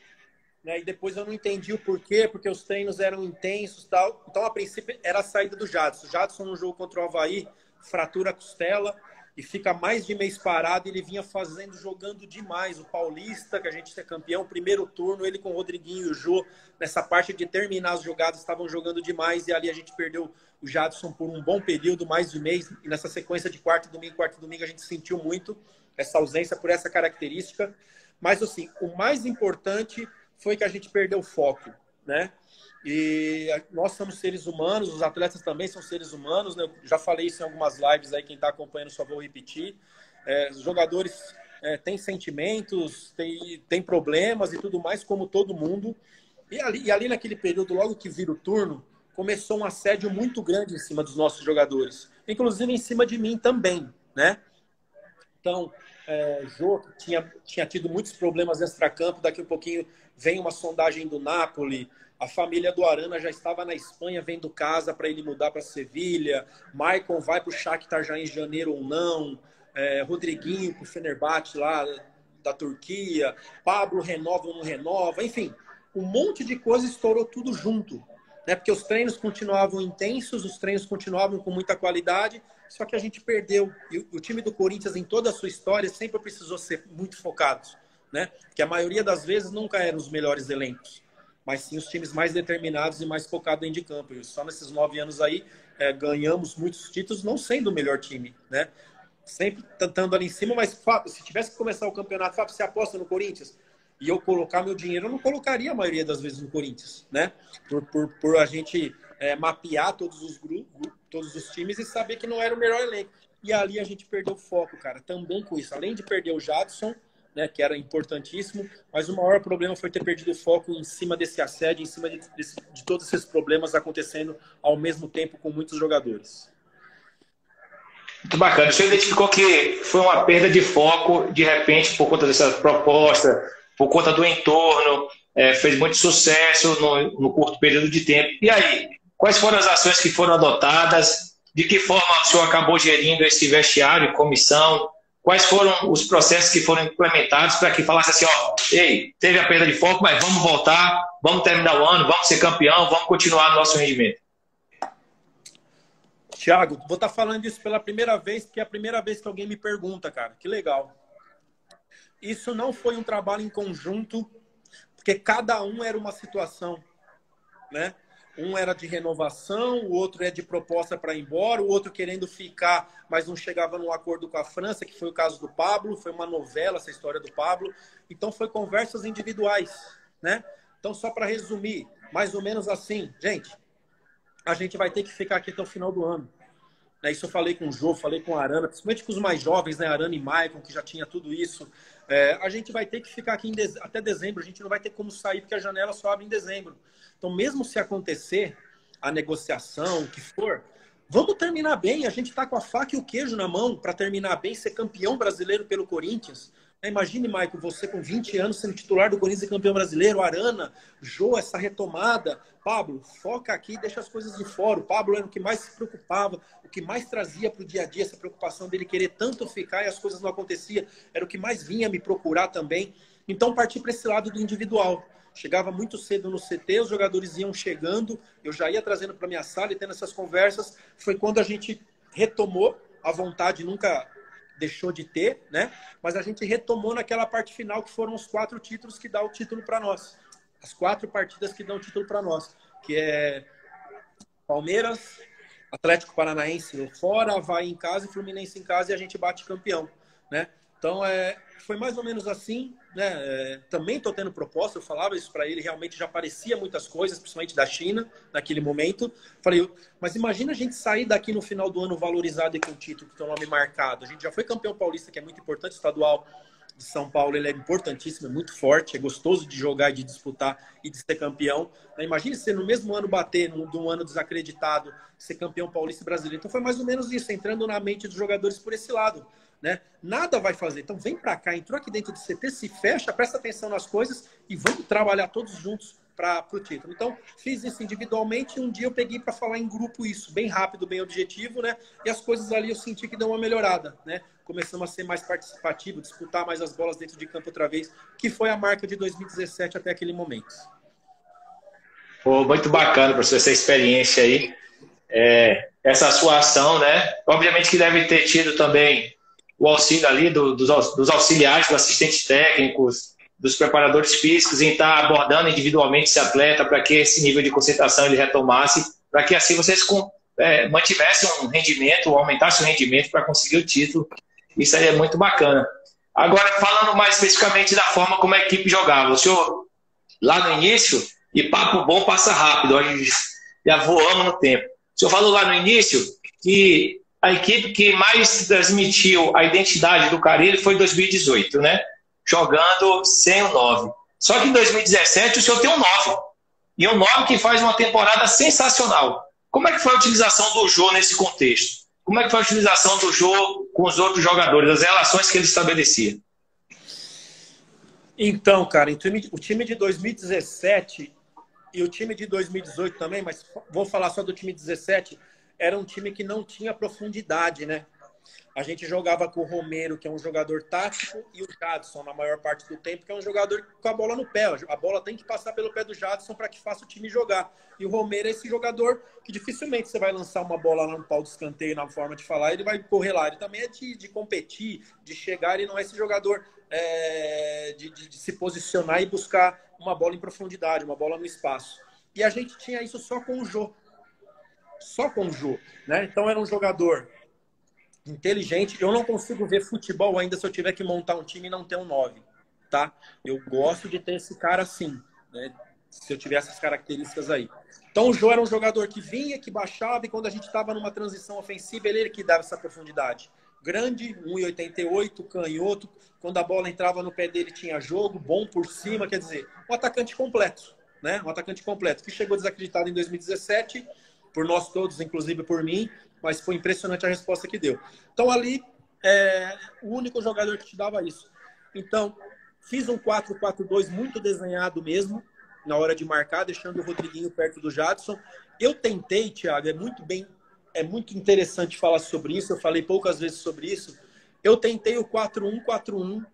né? E depois eu não entendi o porquê, porque os treinos eram intensos e tal. Então, a princípio, era a saída do Jadson. O Jadson, no jogo contra o Avaí, fratura a costela e fica mais de mês parado. Ele vinha jogando demais. O Paulista, que a gente é campeão, primeiro turno, ele com o Rodriguinho e o Jô, nessa parte de terminar as jogadas, estavam jogando demais. E ali a gente perdeu o Jadson por um bom período, mais de mês. E nessa sequência de quarto e domingo, a gente sentiu muito essa ausência por essa característica. Mas, assim, o mais importante foi que a gente perdeu o foco, né? E nós somos seres humanos, os atletas também são seres humanos, né? Eu já falei isso em algumas lives aí, quem está acompanhando só vou repetir. Os jogadores têm sentimentos, têm problemas e tudo mais, como todo mundo. E ali naquele período, logo que vira o turno, começou um assédio muito grande em cima dos nossos jogadores, inclusive em cima de mim também, né? Então, Jô tinha tido muitos problemas extracampo, daqui a um pouquinho vem uma sondagem do Napoli, a família do Arana já estava na Espanha vendo casa para ele mudar para Sevilha, Maicon vai para o Shakhtar já em janeiro ou não, Rodriguinho para o Fenerbahçe lá da Turquia, Pablo renova ou não renova, enfim, um monte de coisa estourou tudo junto, né? Porque os treinos continuavam intensos, os treinos continuavam com muita qualidade, só que a gente perdeu. E o time do Corinthians, em toda a sua história, sempre precisou ser muito focado, né? Porque a maioria das vezes nunca eram os melhores elencos, mas sim os times mais determinados e mais focados dentro de campo. E só nesses 9 anos aí, ganhamos muitos títulos, não sendo o melhor time, né? Sempre tentando ali em cima, mas Fábio, se tivesse que começar o campeonato, Fábio, você aposta no Corinthians? E eu colocar meu dinheiro, eu não colocaria a maioria das vezes no Corinthians, né? Por a gente mapear todos os grupos, todos os times e saber que não era o melhor elenco. E ali a gente perdeu o foco, cara, também com isso. Além de perder o Jadson, né, que era importantíssimo, mas o maior problema foi ter perdido o foco em cima desse assédio, em cima de todos esses problemas acontecendo ao mesmo tempo com muitos jogadores. Muito bacana. O senhor identificou que foi uma perda de foco, de repente, por conta dessa proposta, por conta do entorno, fez muito sucesso no curto período de tempo. E aí, quais foram as ações que foram adotadas? De que forma o senhor acabou gerindo esse vestiário, comissão? Quais foram os processos que foram implementados para que falasse assim, ei, teve a perda de foco, mas vamos voltar, vamos terminar o ano, vamos ser campeão, vamos continuar no nosso rendimento? Thiago, vou estar falando isso pela primeira vez, porque é a primeira vez que alguém me pergunta, cara. Que legal. Isso não foi um trabalho em conjunto, porque cada um era uma situação, né? Um era de renovação, o outro é de proposta para ir embora, o outro querendo ficar, mas não chegava num acordo com a França, que foi o caso do Pablo, foi uma novela essa história do Pablo. Então foi conversas individuais, né? Então só para resumir, mais ou menos assim, gente, a gente vai ter que ficar aqui até o final do ano. Isso eu falei com o Jô, falei com a Arana, principalmente com os mais jovens, né? Arana e Maicon, que já tinha tudo isso. A gente vai ter que ficar aqui até dezembro, a gente não vai ter como sair, porque a janela só abre em dezembro. Então, mesmo se acontecer, a negociação, o que for, vamos terminar bem. A gente está com a faca e o queijo na mão para terminar bem, ser campeão brasileiro pelo Corinthians. Imagine, Maicon, você com 20 anos sendo titular do Corinthians e campeão brasileiro, Arana, Jô, essa retomada. Pablo, foca aqui, deixa as coisas de fora. O Pablo era o que mais se preocupava, o que mais trazia para o dia a dia, essa preocupação dele querer tanto ficar e as coisas não aconteciam. Era o que mais vinha me procurar também. Então, parti para esse lado do individual. Chegava muito cedo no CT, os jogadores iam chegando, eu já ia trazendo para minha sala e tendo essas conversas. Foi quando a gente retomou a vontade, nunca deixou de ter, né? Mas a gente retomou naquela parte final, que foram os 4 títulos que dá o título para nós. As 4 partidas que dão o título para nós, que é Palmeiras, Atlético Paranaense fora, Avaí em casa e Fluminense em casa, e a gente bate campeão, né? Então, foi mais ou menos assim, né? Também estou tendo proposta, eu falava isso para ele, realmente já parecia muitas coisas, principalmente da China, naquele momento. Falei, mas imagina a gente sair daqui no final do ano valorizado e com o título, com o nome marcado. A gente já foi campeão paulista, que é muito importante, estadual de São Paulo, ele é importantíssimo, é muito forte, é gostoso de jogar e de disputar e de ser campeão. Imagine você no mesmo ano bater, num ano desacreditado, ser campeão paulista e brasileiro. Então foi mais ou menos isso, entrando na mente dos jogadores por esse lado. Né? Nada vai fazer. Então vem para cá, entrou aqui dentro do CT, se fecha, presta atenção nas coisas e vamos trabalhar todos juntos para o título. Então fiz isso individualmente e um dia eu peguei para falar em grupo isso, bem rápido, bem objetivo, né? E as coisas ali eu senti que deu uma melhorada, né? Começamos a ser mais participativo, disputar mais as bolas dentro de campo outra vez, que foi a marca de 2017 até aquele momento. Pô, muito bacana, professor, essa experiência aí. Essa sua ação, né? Obviamente que deve ter tido também o auxílio ali dos auxiliares, dos assistentes técnicos, dos preparadores físicos, em estar abordando individualmente esse atleta para que esse nível de concentração ele retomasse, para que assim vocês mantivessem um rendimento, aumentassem o rendimento para conseguir o título. Isso aí é muito bacana. Agora, falando mais especificamente da forma como a equipe jogava, o senhor, lá no início, e papo bom passa rápido, hoje já voamos no tempo. O senhor falou lá no início que a equipe que mais transmitiu a identidade do Carille foi em 2018, né? Jogando sem o 9. Só que em 2017 o senhor tem um 9. E um 9 que faz uma temporada sensacional. Como é que foi a utilização do Jô nesse contexto? Como é que foi a utilização do Jô com os outros jogadores, as relações que ele estabelecia? Então, cara, o time de 2017 e o time de 2018 também, mas vou falar só do time de 17, era um time que não tinha profundidade, né? A gente jogava com o Romero, que é um jogador tático, e o Jadson, na maior parte do tempo, que é um jogador com a bola no pé. A bola tem que passar pelo pé do Jadson para que faça o time jogar. E o Romero é esse jogador que dificilmente você vai lançar uma bola lá no pau de escanteio, na forma de falar, ele vai correr lá. Ele também é de competir, de chegar, ele não é esse jogador de se posicionar e buscar uma bola em profundidade, uma bola no espaço. E a gente tinha isso só com o Jô. Só com o Jô, né? Então era um jogador inteligente. Eu não consigo ver futebol ainda se eu tiver que montar um time e não ter um 9, tá? Eu gosto de ter esse cara assim, né? Se eu tiver essas características aí. Então o Jô era um jogador que vinha, que baixava, e quando a gente estava numa transição ofensiva, ele que dava essa profundidade. Grande, 1,88, canhoto. Quando a bola entrava no pé dele, tinha jogo, bom por cima, quer dizer, um atacante completo, né? Um atacante completo, que chegou desacreditado em 2017, por nós todos, inclusive por mim, mas foi impressionante a resposta que deu. Então, ali, o único jogador que te dava isso. Então, fiz um 4-4-2 muito desenhado mesmo, na hora de marcar, deixando o Rodriguinho perto do Jadson. Eu tentei, Thiago, é muito interessante falar sobre isso, eu falei poucas vezes sobre isso. Eu tentei o 4-1-4-1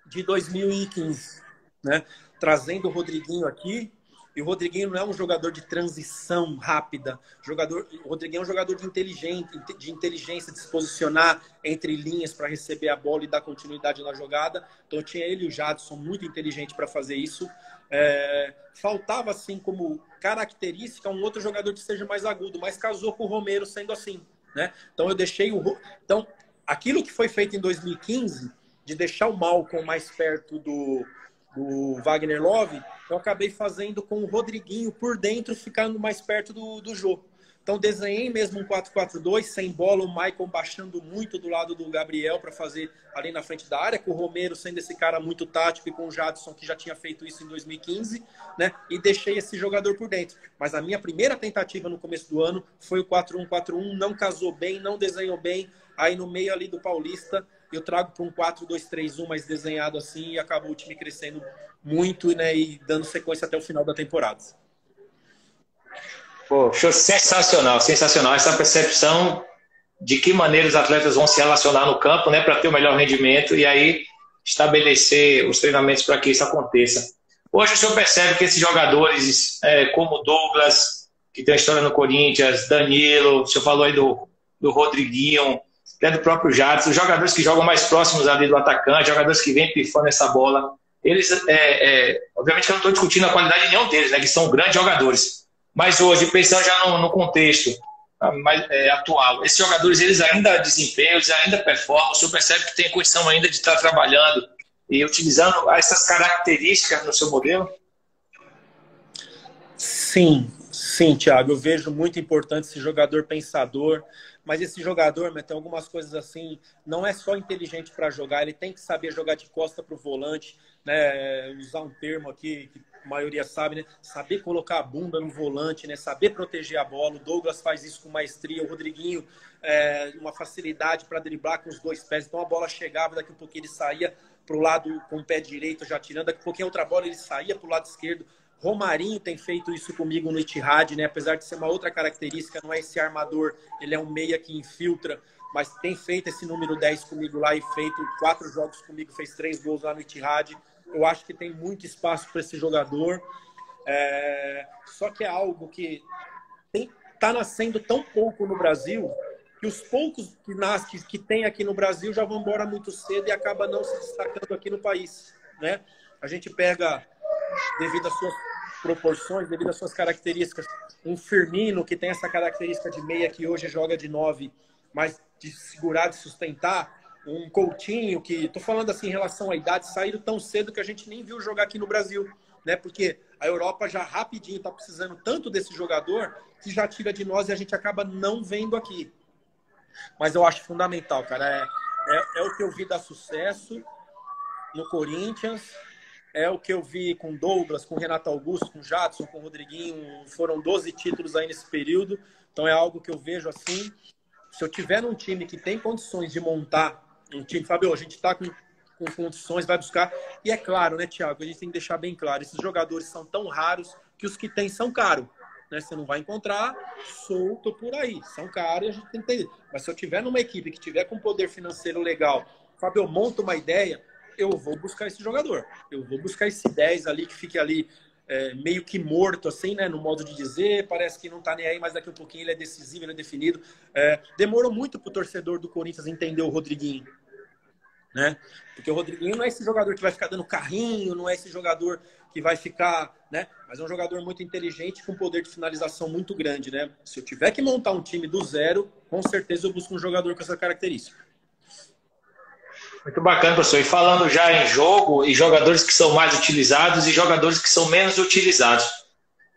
de 2015, né? Trazendo o Rodriguinho aqui. E o Rodriguinho não é um jogador de transição rápida. O Rodriguinho é um jogador de inteligência, de se posicionar entre linhas para receber a bola e dar continuidade na jogada. Então eu tinha ele e o Jadson muito inteligente para fazer isso. Faltava, assim, como característica, um outro jogador que seja mais agudo, mas casou com o Romero sendo assim, né? Então eu deixei Então, aquilo que foi feito em 2015, de deixar o Malcom mais perto do Wagner Love, eu acabei fazendo com o Rodriguinho por dentro, ficando mais perto do Jô. Então desenhei mesmo um 4-4-2, sem bola, o Maicon baixando muito do lado do Gabriel para fazer ali na frente da área, com o Romero sendo esse cara muito tático e com o Jadson que já tinha feito isso em 2015, né? E deixei esse jogador por dentro. Mas a minha primeira tentativa no começo do ano foi o 4-1-4-1, não casou bem, não desenhou bem. Aí no meio ali do Paulista, eu trago para um 4-2-3-1 mais desenhado assim e acabou o time crescendo muito, né? E dando sequência até o final da temporada. Pô, sensacional, sensacional. Essa percepção de que maneira os atletas vão se relacionar no campo, né, para ter o melhor rendimento e aí estabelecer os treinamentos para que isso aconteça. Hoje o senhor percebe que esses jogadores, como Douglas, que tem uma história no Corinthians, Danilo, o senhor falou aí do Rodriguinho, até do próprio Jadson, os jogadores que jogam mais próximos ali do atacante, jogadores que vêm pifando essa bola, eles, obviamente que eu não estou discutindo a qualidade de nenhum deles, né, que são grandes jogadores, mas hoje, pensando já no contexto atual, esses jogadores eles ainda desempenham, eles ainda performam, o senhor percebe que tem condição ainda de estar trabalhando e utilizando essas características no seu modelo? Sim, Thiago, eu vejo muito importante esse jogador pensador, mas esse jogador, tem algumas coisas assim, não é só inteligente para jogar, ele tem que saber jogar de costa para o volante, né? Usar um termo aqui que a maioria sabe, né? Saber colocar a bunda no volante, né? Saber proteger a bola. O Douglas faz isso com maestria, o Rodriguinho uma facilidade para driblar com os dois pés, então a bola chegava, daqui a pouquinho ele saía para o lado com o pé direito já tirando, daqui a pouquinho outra bola ele saía para o lado esquerdo. Romarinho tem feito isso comigo no Etihad, né? Apesar de ser uma outra característica, não é esse armador, ele é um meia que infiltra, mas tem feito esse número 10 comigo lá e feito 4 jogos comigo, fez 3 gols lá no Etihad. Eu acho que tem muito espaço para esse jogador. Só que é algo que está nascendo tão pouco no Brasil que os poucos que tem aqui no Brasil já vão embora muito cedo e acaba não se destacando aqui no país, né? A gente pega, devido às suas proporções, devido às suas características, um Firmino que tem essa característica de meia que hoje joga de 9, mas de segurar, de sustentar, um Coutinho que, tô falando assim em relação à idade, saíram tão cedo que a gente nem viu jogar aqui no Brasil, né? Porque a Europa já rapidinho tá precisando tanto desse jogador que já tira de nós e a gente acaba não vendo aqui. Mas eu acho fundamental, cara. É o que eu vi dar sucesso no Corinthians, é o que eu vi com Douglas, com Renato Augusto, com Jadson, com Rodriguinho. Foram 12 títulos aí nesse período. Então é algo que eu vejo assim. Se eu tiver um time que tem condições de montar um time, Fábio, a gente está com condições, vai buscar. E é claro, né, Thiago? A gente tem que deixar bem claro. Esses jogadores são tão raros que os que tem são caros. Né? Você não vai encontrar solto por aí. São caros e a gente tem que entender. Mas se eu tiver numa equipe que tiver com poder financeiro legal, Fábio, eu monto uma ideia, eu vou buscar esse jogador. Eu vou buscar esse 10 ali que fique ali meio que morto, assim, né? No modo de dizer, parece que não tá nem aí, mas daqui a pouquinho ele é decisivo, ele é definido. Demorou muito pro torcedor do Corinthians entender o Rodriguinho, né? Porque o Rodriguinho não é esse jogador que vai ficar dando carrinho, não é esse jogador que vai ficar, né? Mas é um jogador muito inteligente, com poder de finalização muito grande, né? Se eu tiver que montar um time do zero, com certeza eu busco um jogador com essa característica. Muito bacana, professor. E falando já em jogo e jogadores que são mais utilizados e jogadores que são menos utilizados,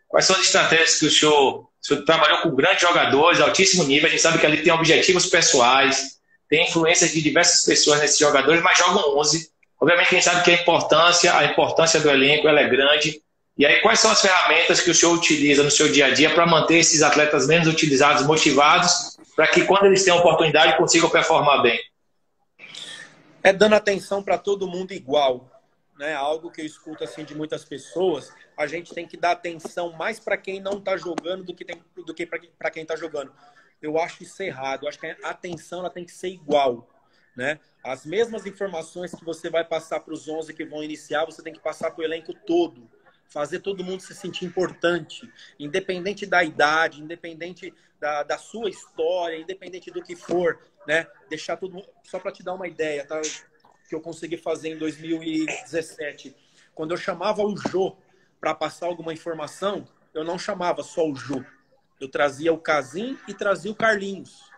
quais são as estratégias que o senhor trabalhou com grandes jogadores, altíssimo nível? A gente sabe que ali tem objetivos pessoais, tem influência de diversas pessoas nesses jogadores, mas jogam 11. Obviamente que a gente sabe que a importância do elenco ela é grande. E aí, quais são as ferramentas que o senhor utiliza no seu dia a dia para manter esses atletas menos utilizados, motivados, para que quando eles tenham oportunidade consigam performar bem? Dando atenção para todo mundo igual, né? Algo que eu escuto assim de muitas pessoas. A gente tem que dar atenção mais para quem não está jogando do que para quem está jogando. Eu acho isso errado. Eu acho que a atenção ela tem que ser igual, né? As mesmas informações que você vai passar para os 11 que vão iniciar, você tem que passar para o elenco todo. Fazer todo mundo se sentir importante, independente da idade, independente da sua história, independente do que for, né? Deixar todo mundo... Só para te dar uma ideia, tá? Que eu consegui fazer em 2017. Quando eu chamava o Jô para passar alguma informação, eu não chamava só o Jô. Eu trazia o Casim e trazia o Carlinhos,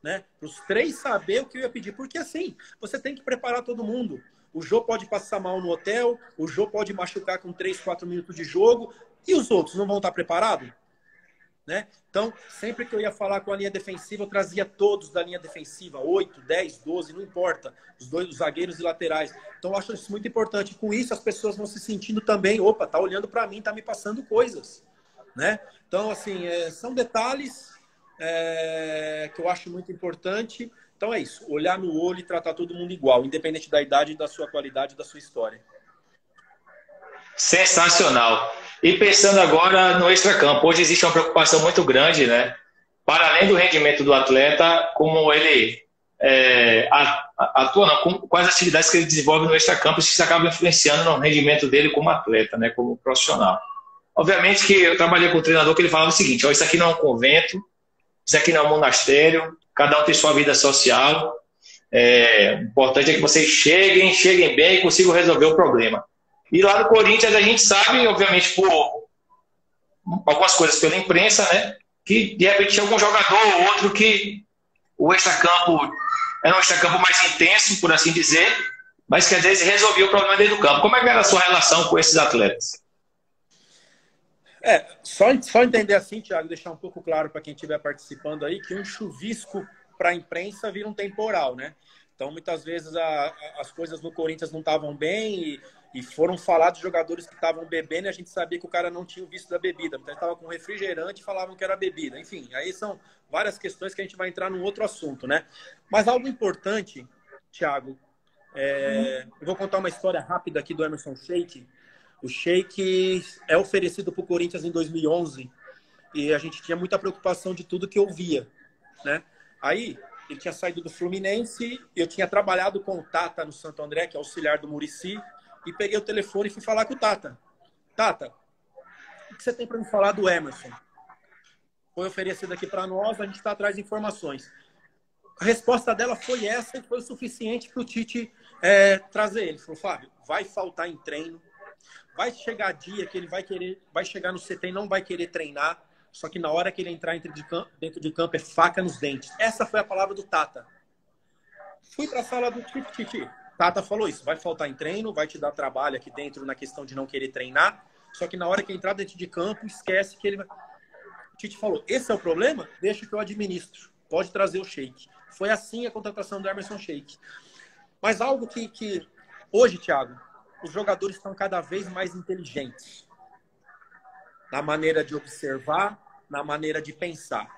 né? Para os três saber o que eu ia pedir. Porque assim, você tem que preparar todo mundo. O Jô pode passar mal no hotel, o Jô pode machucar com 3, 4 minutos de jogo, e os outros não vão estar preparados? né? Então, sempre que eu ia falar com a linha defensiva, eu trazia todos da linha defensiva, 8, 10, 12, não importa, os zagueiros e laterais. Então, eu acho isso muito importante. Com isso, as pessoas vão se sentindo também, opa, tá olhando para mim, tá me passando coisas, né? Então, assim, são detalhes que eu acho muito importante. Então, é isso, olhar no olho e tratar todo mundo igual, independente da idade, da sua qualidade, da sua história. Sensacional. E pensando agora no extracampo, hoje existe uma preocupação muito grande, né? Para além do rendimento do atleta, como ele atua, não, quais atividades que ele desenvolve no extracampo, isso acaba influenciando no rendimento dele como atleta, né? Como profissional. Obviamente que eu trabalhei com um treinador que ele falava o seguinte: ó, isso aqui não é um convento, isso aqui não é um monastério, cada um tem sua vida social. O importante é que vocês cheguem bem e consigam resolver o problema. E lá no Corinthians a gente sabe, obviamente, por algumas coisas pela imprensa, né, que de repente tinha algum jogador ou outro que o extracampo era um extracampo mais intenso, por assim dizer, mas que às vezes resolvia o problema dentro do campo. Como é que era a sua relação com esses atletas? Só entender assim, Thiago, deixar um pouco claro para quem estiver participando aí, que um chuvisco para a imprensa vira um temporal, né? Então, muitas vezes as coisas no Corinthians não estavam bem e foram falar de jogadores que estavam bebendo e a gente sabia que o cara não tinha o vício da bebida. Então, ele estava com refrigerante e falavam que era bebida. Enfim, aí são várias questões que a gente vai entrar num outro assunto, né? Mas algo importante, Thiago, eu vou contar uma história rápida aqui do Emerson Sheik. O Sheik é oferecido para o Corinthians em 2011 e a gente tinha muita preocupação de tudo que eu via, né? Aí, ele tinha saído do Fluminense, eu tinha trabalhado com o Tata no Santo André, que é auxiliar do Muricy, e peguei o telefone e fui falar com o Tata. Tata, o que você tem para me falar do Emerson? Foi oferecido aqui para nós, a gente está atrás de informações. A resposta dela foi essa e foi o suficiente para o Tite trazer ele. Ele falou: Fábio, vai faltar em treino, vai chegar dia que ele vai chegar no CT e não vai querer treinar, só que na hora que ele entrar dentro de campo é faca nos dentes. Essa foi a palavra do Tata. Fui para a sala do Tite. Tata falou isso: vai faltar em treino, vai te dar trabalho aqui dentro na questão de não querer treinar, só que na hora que entrar dentro de campo, esquece que ele vai... O Tite falou: esse é o problema? Deixa que eu administro. Pode trazer o Sheik. Foi assim a contratação do Emerson Sheik. Mas algo que hoje, Thiago, os jogadores estão cada vez mais inteligentes na maneira de observar, na maneira de pensar.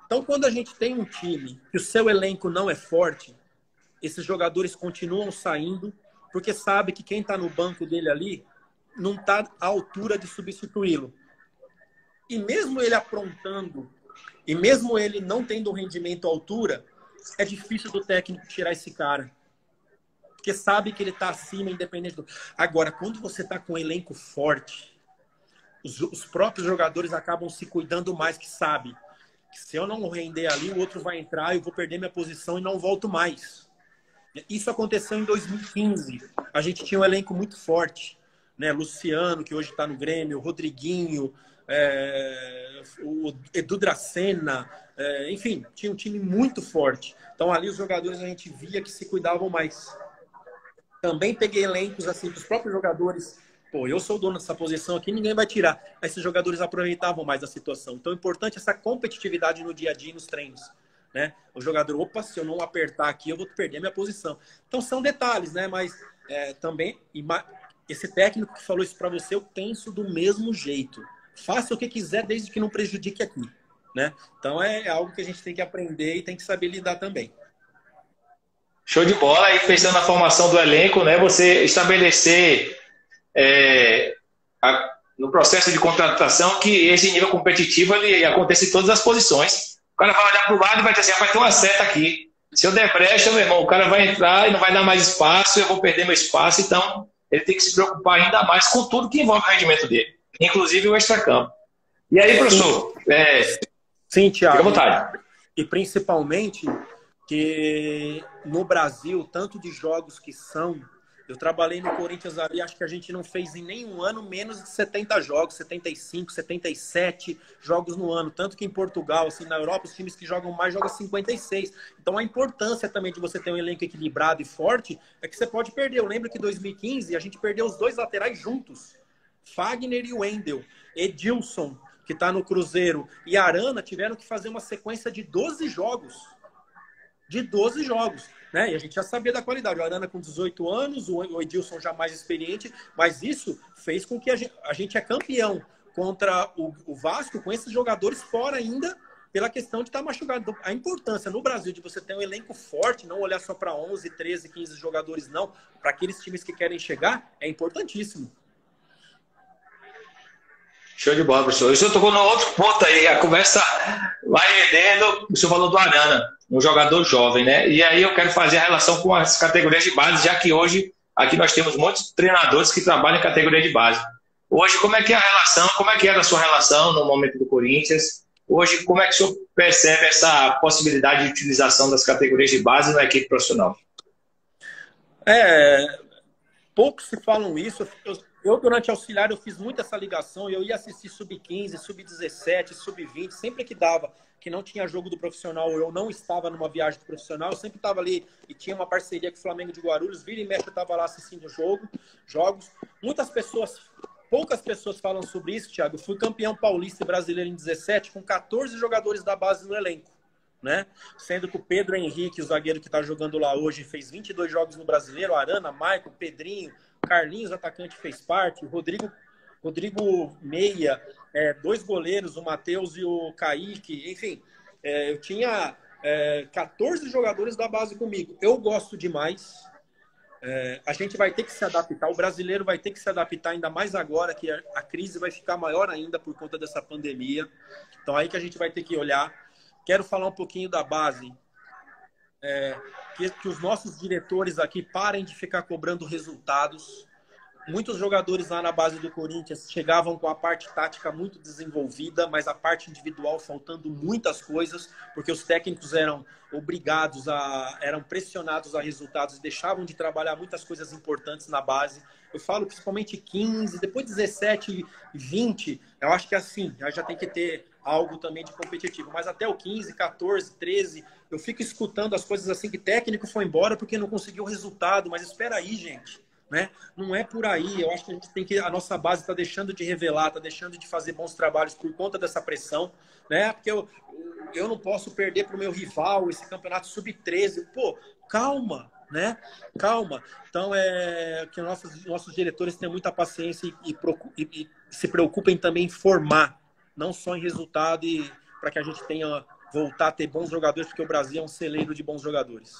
Então, quando a gente tem um time que o seu elenco não é forte, esses jogadores continuam saindo porque sabe que quem está no banco dele ali não está à altura de substituí-lo. E mesmo ele aprontando, e mesmo ele não tendo um rendimento à altura, é difícil do técnico tirar esse cara. Porque sabe que ele está acima, independente do... Agora, quando você está com um elenco forte, os próprios jogadores acabam se cuidando mais, que sabe que se eu não render ali, o outro vai entrar, eu vou perder minha posição e não volto mais. Isso aconteceu em 2015. A gente tinha um elenco muito forte, né? Luciano, que hoje está no Grêmio, Rodriguinho, o Edu Dracena, enfim, tinha um time muito forte. Então ali os jogadores a gente via que se cuidavam mais. Também peguei elencos assim dos próprios jogadores. Pô, eu sou o dono dessa posição aqui, ninguém vai tirar. Esses jogadores aproveitavam mais a situação. Então é importante essa competitividade no dia a dia e nos treinos, né? O jogador, opa, se eu não apertar aqui, eu vou perder a minha posição. Então são detalhes, né? Mas também, esse técnico que falou isso para você, eu penso do mesmo jeito. Faça o que quiser, desde que não prejudique aqui, né? Então é algo que a gente tem que aprender e tem que saber lidar também. Show de bola. E pensando na formação do elenco, né? Você estabelecer no processo de contratação que esse nível competitivo ele aconteça em todas as posições. O cara vai olhar para o lado e vai dizer assim: vai ter uma seta aqui. Se eu der brecha, meu irmão, o cara vai entrar e não vai dar mais espaço, eu vou perder meu espaço. Então, ele tem que se preocupar ainda mais com tudo que envolve o rendimento dele, inclusive o extracampo. E aí, professor? Sim, Thiago. Fica à vontade. E principalmente que no Brasil, tanto de jogos que são... Eu trabalhei no Corinthians ali, acho que a gente não fez em nenhum ano menos de 70 jogos, 75, 77 jogos no ano. Tanto que em Portugal, assim, na Europa, os times que jogam mais jogam 56. Então a importância também de você ter um elenco equilibrado e forte é que você pode perder. Eu lembro que em 2015 a gente perdeu os dois laterais juntos. Fagner e Wendel. Edilson, que está no Cruzeiro, e Arana tiveram que fazer uma sequência de 12 jogos. De 12 jogos. Né? E a gente já sabia da qualidade. O Arana com 18 anos, o Edilson já mais experiente, mas isso fez com que a gente é campeão contra o Vasco com esses jogadores fora ainda pela questão de estar machucado. Então, a importância no Brasil de você ter um elenco forte, não olhar só para 11, 13, 15 jogadores, não. Para aqueles times que querem chegar, é importantíssimo. Show de bola, professor. O senhor tocou no outro ponto aí, a conversa vai rendendo. O senhor falou do Arana, um jogador jovem, né? E aí eu quero fazer a relação com as categorias de base, já que hoje aqui nós temos muitos treinadores que trabalham em categoria de base. Hoje, como é que é a relação, como é que era a sua relação no momento do Corinthians? Hoje, como é que o senhor percebe essa possibilidade de utilização das categorias de base na equipe profissional? Poucos se falam isso. Eu, durante auxiliar, eu fiz muito essa ligação. Eu ia assistir sub-15, sub-17, sub-20, sempre que dava, que não tinha jogo do profissional, eu não estava numa viagem do profissional, eu sempre estava ali e tinha uma parceria com o Flamengo de Guarulhos, vira e mexe eu estava lá assistindo jogos. Poucas pessoas falam sobre isso, Thiago. Eu fui campeão paulista e brasileiro em 17 com 14 jogadores da base no elenco, né? Sendo que o Pedro Henrique, o zagueiro que está jogando lá hoje, fez 22 jogos no brasileiro, Arana, Maicon, Pedrinho, Carlinhos, atacante, fez parte, Rodrigo Meia, 2 goleiros, o Matheus e o Kaique, enfim, eu tinha 14 jogadores da base comigo. Eu gosto demais. A gente vai ter que se adaptar, o brasileiro vai ter que se adaptar, ainda mais agora que a crise vai ficar maior ainda por conta dessa pandemia. Então aí que a gente vai ter que olhar. Quero falar um pouquinho da base. Que os nossos diretores aqui parem de ficar cobrando resultados. Muitos jogadores lá na base do Corinthians chegavam com a parte tática muito desenvolvida, mas a parte individual faltando muitas coisas, porque os técnicos eram pressionados a resultados e deixavam de trabalhar muitas coisas importantes na base. Eu falo principalmente 15, depois 17 e 20, eu acho que assim, já tem que ter algo também de competitivo. Mas até o 15, 14, 13, eu fico escutando as coisas assim que técnico foi embora porque não conseguiu o resultado. Mas espera aí, gente. Né? Não é por aí. Eu acho que a nossa base está deixando de revelar, está deixando de fazer bons trabalhos por conta dessa pressão, né? Porque eu não posso perder para o meu rival esse campeonato sub-13. Pô, calma, né? Calma. Então que nossos diretores tenham muita paciência e se preocupem também em formar, não só em resultado, e para que a gente tenha voltar a ter bons jogadores, porque o Brasil é um celeiro de bons jogadores.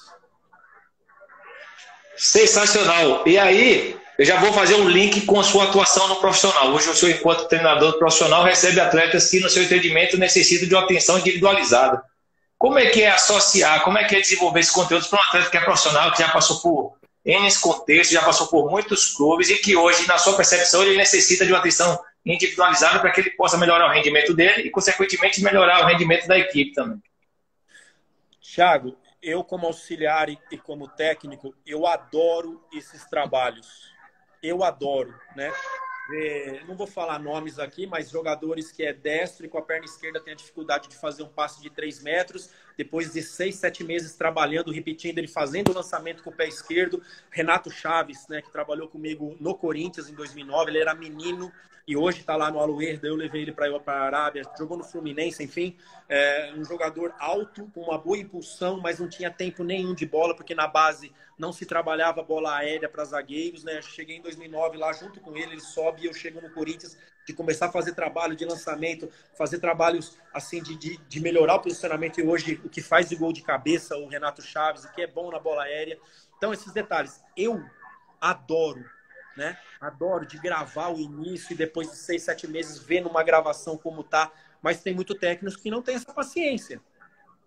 Sensacional. E aí, eu já vou fazer um link com a sua atuação no profissional. Hoje, o senhor, enquanto treinador profissional, recebe atletas que, no seu entendimento, necessitam de uma atenção individualizada. Como é que é associar, como é que é desenvolver esse conteúdo para um atleta que é profissional, que já passou por N contextos, já passou por muitos clubes e que hoje, na sua percepção, ele necessita de uma atenção individualizada para que ele possa melhorar o rendimento dele e, consequentemente, melhorar o rendimento da equipe também? Thiago, eu como auxiliar e como técnico, eu adoro esses trabalhos. Eu adoro, né? Não vou falar nomes aqui, mas jogadores que é destro e com a perna esquerda tem a dificuldade de fazer um passe de 3 metros, depois de 6, 7 meses trabalhando, repetindo, ele fazendo o lançamento com o pé esquerdo. Renato Chaves, né, que trabalhou comigo no Corinthians em 2009, ele era menino e hoje está lá no Al-Oeirda, eu levei ele para a Arábia, jogou no Fluminense, enfim. Um jogador alto, com uma boa impulsão, mas não tinha tempo nenhum de bola, porque na base não se trabalhava bola aérea para zagueiros, né? Cheguei em 2009 lá junto com ele sobe e eu chego no Corinthians de começar a fazer trabalho de lançamento, fazer trabalhos assim de melhorar o posicionamento, e hoje o que faz de gol de cabeça, o Renato Chaves, o que é bom na bola aérea. Então esses detalhes, eu adoro, né? Adoro de gravar o início e depois de 6, 7 meses ver numa gravação como tá, mas tem muito técnicos que não tem essa paciência,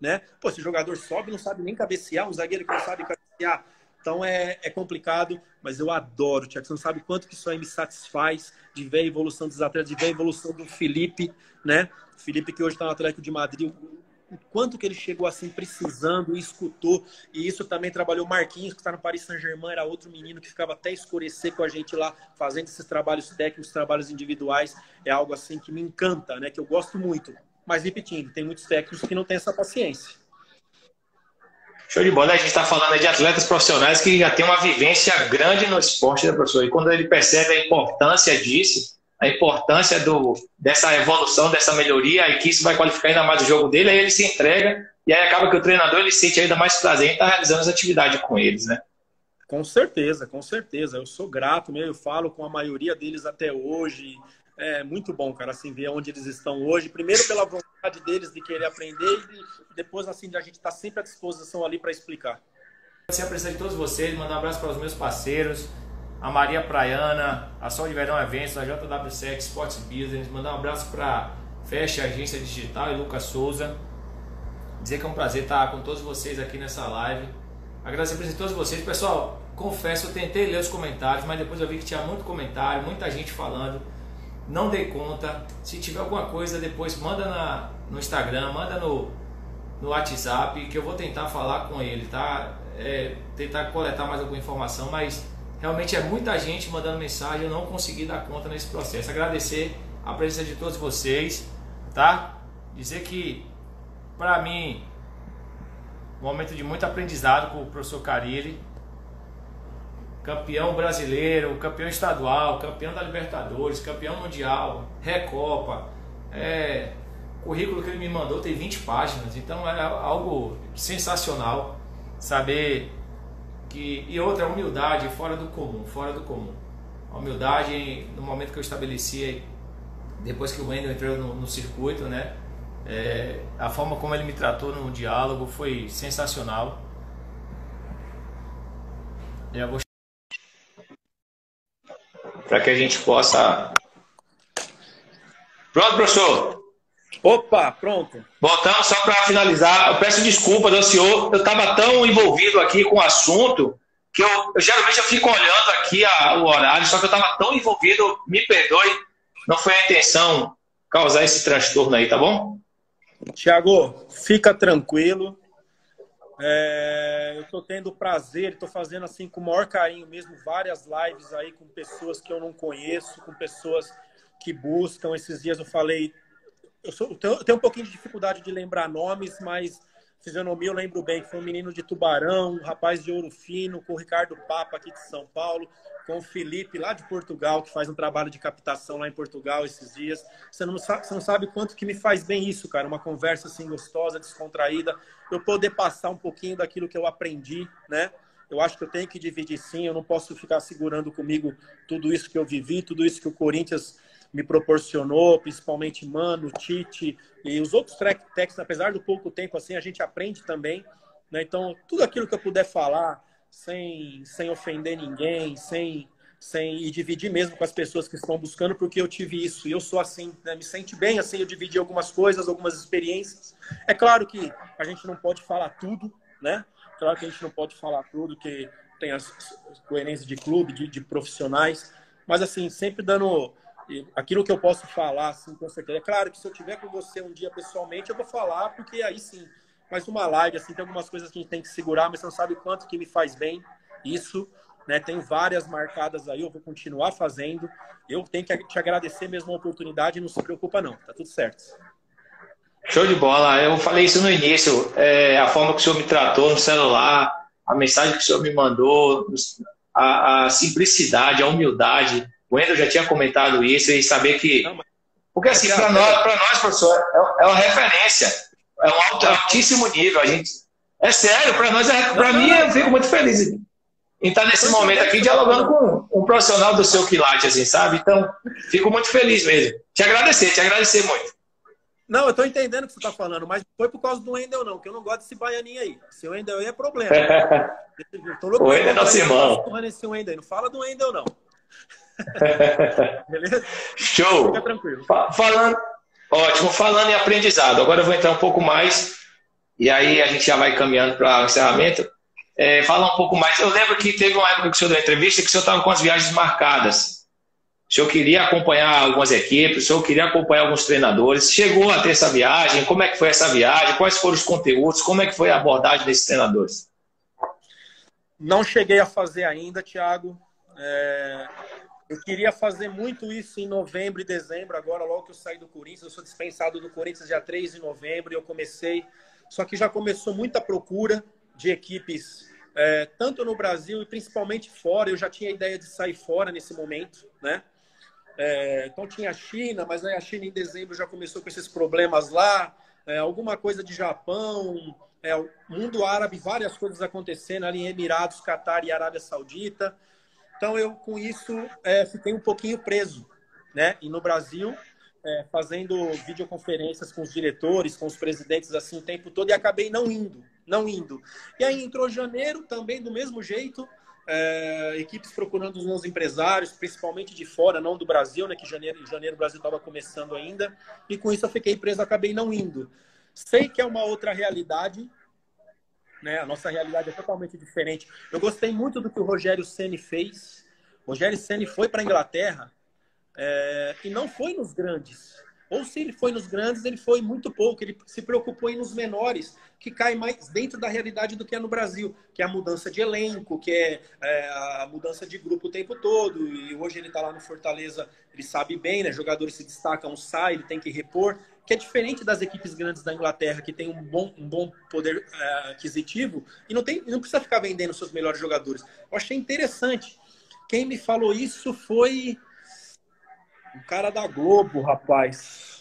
né? Pô, esse jogador sobe, não sabe nem cabecear, um zagueiro que não sabe cabecear. Então é complicado, mas eu adoro, Thiago. Você não sabe quanto que isso aí me satisfaz de ver a evolução dos atletas, de ver a evolução do Felipe, né? Felipe que hoje está no Atlético de Madrid, o quanto que ele chegou assim precisando e escutou. E isso também trabalhou o Marquinhos, que está no Paris Saint-Germain, era outro menino que ficava até escurecer com a gente lá, fazendo esses trabalhos técnicos, trabalhos individuais. É algo assim que me encanta, né? Que eu gosto muito. Mas repetindo, tem muitos técnicos que não têm essa paciência. Show de bola. A gente está falando de atletas profissionais que já têm uma vivência grande no esporte, né, professor? E quando ele percebe a importância disso, a importância dessa evolução, dessa melhoria, e que isso vai qualificar ainda mais o jogo dele, aí ele se entrega, e aí acaba que o treinador ele sente ainda mais prazer em estar realizando as atividades com eles, né? Com certeza, com certeza. Eu sou grato mesmo, eu falo com a maioria deles até hoje. É muito bom, cara, assim, ver onde eles estão hoje. Primeiro pela vontade deles de querer aprender e depois, assim, de a gente estar sempre à disposição ali para explicar. Agradecer a presença de todos vocês, mandar um abraço para os meus parceiros, a Maria Praiana, a Sol de Verão Eventos, a JW7 Sports Business, mandar um abraço para Fecha Agência Digital e Lucas Souza. Dizer que é um prazer estar com todos vocês aqui nessa live. Agradecer a presença de todos vocês. Pessoal, confesso, eu tentei ler os comentários, mas depois eu vi que tinha muito comentário, muita gente falando. Não dei conta. Se tiver alguma coisa, depois manda no Instagram, manda no WhatsApp, que eu vou tentar falar com ele, tá? Tentar coletar mais alguma informação, mas realmente é muita gente mandando mensagem, eu não consegui dar conta nesse processo. Agradecer a presença de todos vocês, tá? Dizer que, para mim, um momento de muito aprendizado com o professor Carille, campeão brasileiro, campeão estadual, campeão da Libertadores, campeão mundial, Recopa, o currículo que ele me mandou tem 20 páginas, então é algo sensacional saber que, e outra, humildade fora do comum, a humildade no momento que eu estabeleci, depois que o Wendel entrou no circuito, né? A forma como ele me tratou no diálogo foi sensacional. Eu vou... Para que a gente possa... Pronto, professor? Opa, pronto. Voltando só para finalizar, eu peço desculpa do senhor, eu estava tão envolvido aqui com o assunto que eu geralmente eu fico olhando aqui o horário, só que eu estava tão envolvido, me perdoe, não foi a intenção causar esse transtorno aí, tá bom? Tiago, fica tranquilo. Eu estou tendo prazer, estou fazendo assim com o maior carinho mesmo, várias lives aí com pessoas que eu não conheço, com pessoas que buscam. Esses dias eu falei, eu tenho um pouquinho de dificuldade de lembrar nomes, mas fisionomia eu lembro bem, que foi um menino de Tubarão, um rapaz de Ouro Fino, com o Ricardo Papa aqui de São Paulo, com o Felipe lá de Portugal, que faz um trabalho de captação lá em Portugal esses dias. Você não sabe quanto que me faz bem isso, cara, uma conversa assim gostosa, descontraída, eu poder passar um pouquinho daquilo que eu aprendi, né? Eu acho que eu tenho que dividir sim, eu não posso ficar segurando comigo tudo isso que eu vivi, tudo isso que o Corinthians me proporcionou, principalmente Mano, Tite e os outros técnicos, apesar do pouco tempo assim, a gente aprende também, né? Então, tudo aquilo que eu puder falar, sem ofender ninguém, e dividir mesmo com as pessoas que estão buscando, porque eu tive isso, e eu sou assim, né? Me sente bem assim, eu dividi algumas coisas, algumas experiências. É claro que a gente não pode falar tudo, né? Claro que a gente não pode falar tudo, que tem as coerências de clube, de profissionais, mas assim, sempre dando aquilo que eu posso falar, assim, com certeza. É claro que se eu tiver com você um dia pessoalmente, eu vou falar, porque aí sim. Mas uma live, assim, tem algumas coisas que a gente tem que segurar, mas você não sabe o quanto que me faz bem isso, né? Tem várias marcadas aí, eu vou continuar fazendo. Eu tenho que te agradecer mesmo a oportunidade, não se preocupa não, tá tudo certo. Show de bola. Eu falei isso no início, a forma que o senhor me tratou no celular, a mensagem que o senhor me mandou, a simplicidade, a humildade. O Wendel já tinha comentado isso, e saber que... Porque assim, para nós, professor, é uma referência, é um altíssimo nível. A gente... É sério, para nós, para mim, eu fico muito feliz em estar nesse momento aqui dialogando com um profissional do seu quilate, assim, sabe? Então, fico muito feliz mesmo. Te agradecer muito. Não, eu tô entendendo o que você tá falando, mas não foi por causa do Wendel, não, que eu não gosto desse baianinho aí. Se o Wendel aí é problema. O Wendel é nosso irmão. Não fala do Wendel, não. Beleza? Show! Fica tranquilo. Falando em aprendizado, agora eu vou entrar um pouco mais, e aí a gente já vai caminhando para o encerramento. Falar um pouco mais. Eu lembro que teve uma época que o senhor deu uma entrevista que o senhor estava com as viagens marcadas. O senhor queria acompanhar algumas equipes, o senhor queria acompanhar alguns treinadores. Chegou a ter essa viagem? Como é que foi essa viagem? Quais foram os conteúdos? Como é que foi a abordagem desses treinadores? Não cheguei a fazer ainda, Thiago. Eu queria fazer muito isso em novembro e dezembro, agora logo que eu saí do Corinthians. Eu sou dispensado do Corinthians dia 3 de novembro e eu comecei. Só que já começou muita procura de equipes, tanto no Brasil e principalmente fora. Eu já tinha a ideia de sair fora nesse momento, né? Então tinha a China, mas aí a China em dezembro já começou com esses problemas lá, alguma coisa de Japão, o mundo árabe, várias coisas acontecendo ali em Emirados, Catar e Arábia Saudita. Então eu, com isso, fiquei um pouquinho preso, né? E no Brasil, fazendo videoconferências com os diretores, com os presidentes, assim, o tempo todo, e acabei não indo. E aí entrou janeiro, também do mesmo jeito, equipes procurando os meus empresários, principalmente de fora, não do Brasil, né? Que janeiro o Brasil estava começando ainda, e com isso eu fiquei preso, acabei não indo. Sei que é uma outra realidade, né? A nossa realidade é totalmente diferente. Eu gostei muito do que o Rogério Ceni fez. O Rogério Ceni foi para a Inglaterra, e não foi nos grandes. Ou se ele foi nos grandes, ele foi muito pouco. Ele se preocupou em nos menores, que cai mais dentro da realidade do que é no Brasil, que é a mudança de elenco, que é a mudança de grupo o tempo todo. E hoje ele está lá no Fortaleza, ele sabe bem, né? Jogadores se destacam, sai, ele tem que repor, que é diferente das equipes grandes da Inglaterra, que tem um bom poder aquisitivo e não precisa ficar vendendo seus melhores jogadores. Eu achei interessante. Quem me falou isso foi um cara da Globo, rapaz,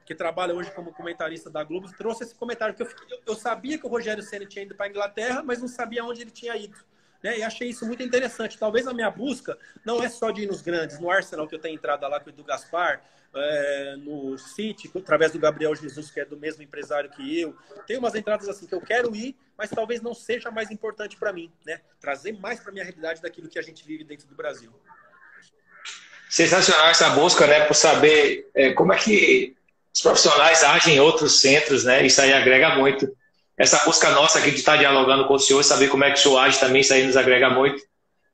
que trabalha hoje como comentarista da Globo, trouxe esse comentário, que eu sabia que o Rogério Ceni tinha ido para a Inglaterra, mas não sabia onde ele tinha ido, né? E achei isso muito interessante. Talvez a minha busca não é só de ir nos grandes, no Arsenal, que eu tenho entrada lá com o Edu Gaspar, no City, através do Gabriel Jesus, que é do mesmo empresário que eu. Tem umas entradas assim que eu quero ir, mas talvez não seja mais importante para mim, né? Trazer mais para minha realidade daquilo que a gente vive dentro do Brasil. Sensacional essa busca, né, por saber como é que os profissionais agem em outros centros, né? Isso aí agrega muito. Essa busca nossa aqui de estar dialogando com o senhor, saber como é que o senhor age também, isso aí nos agrega muito.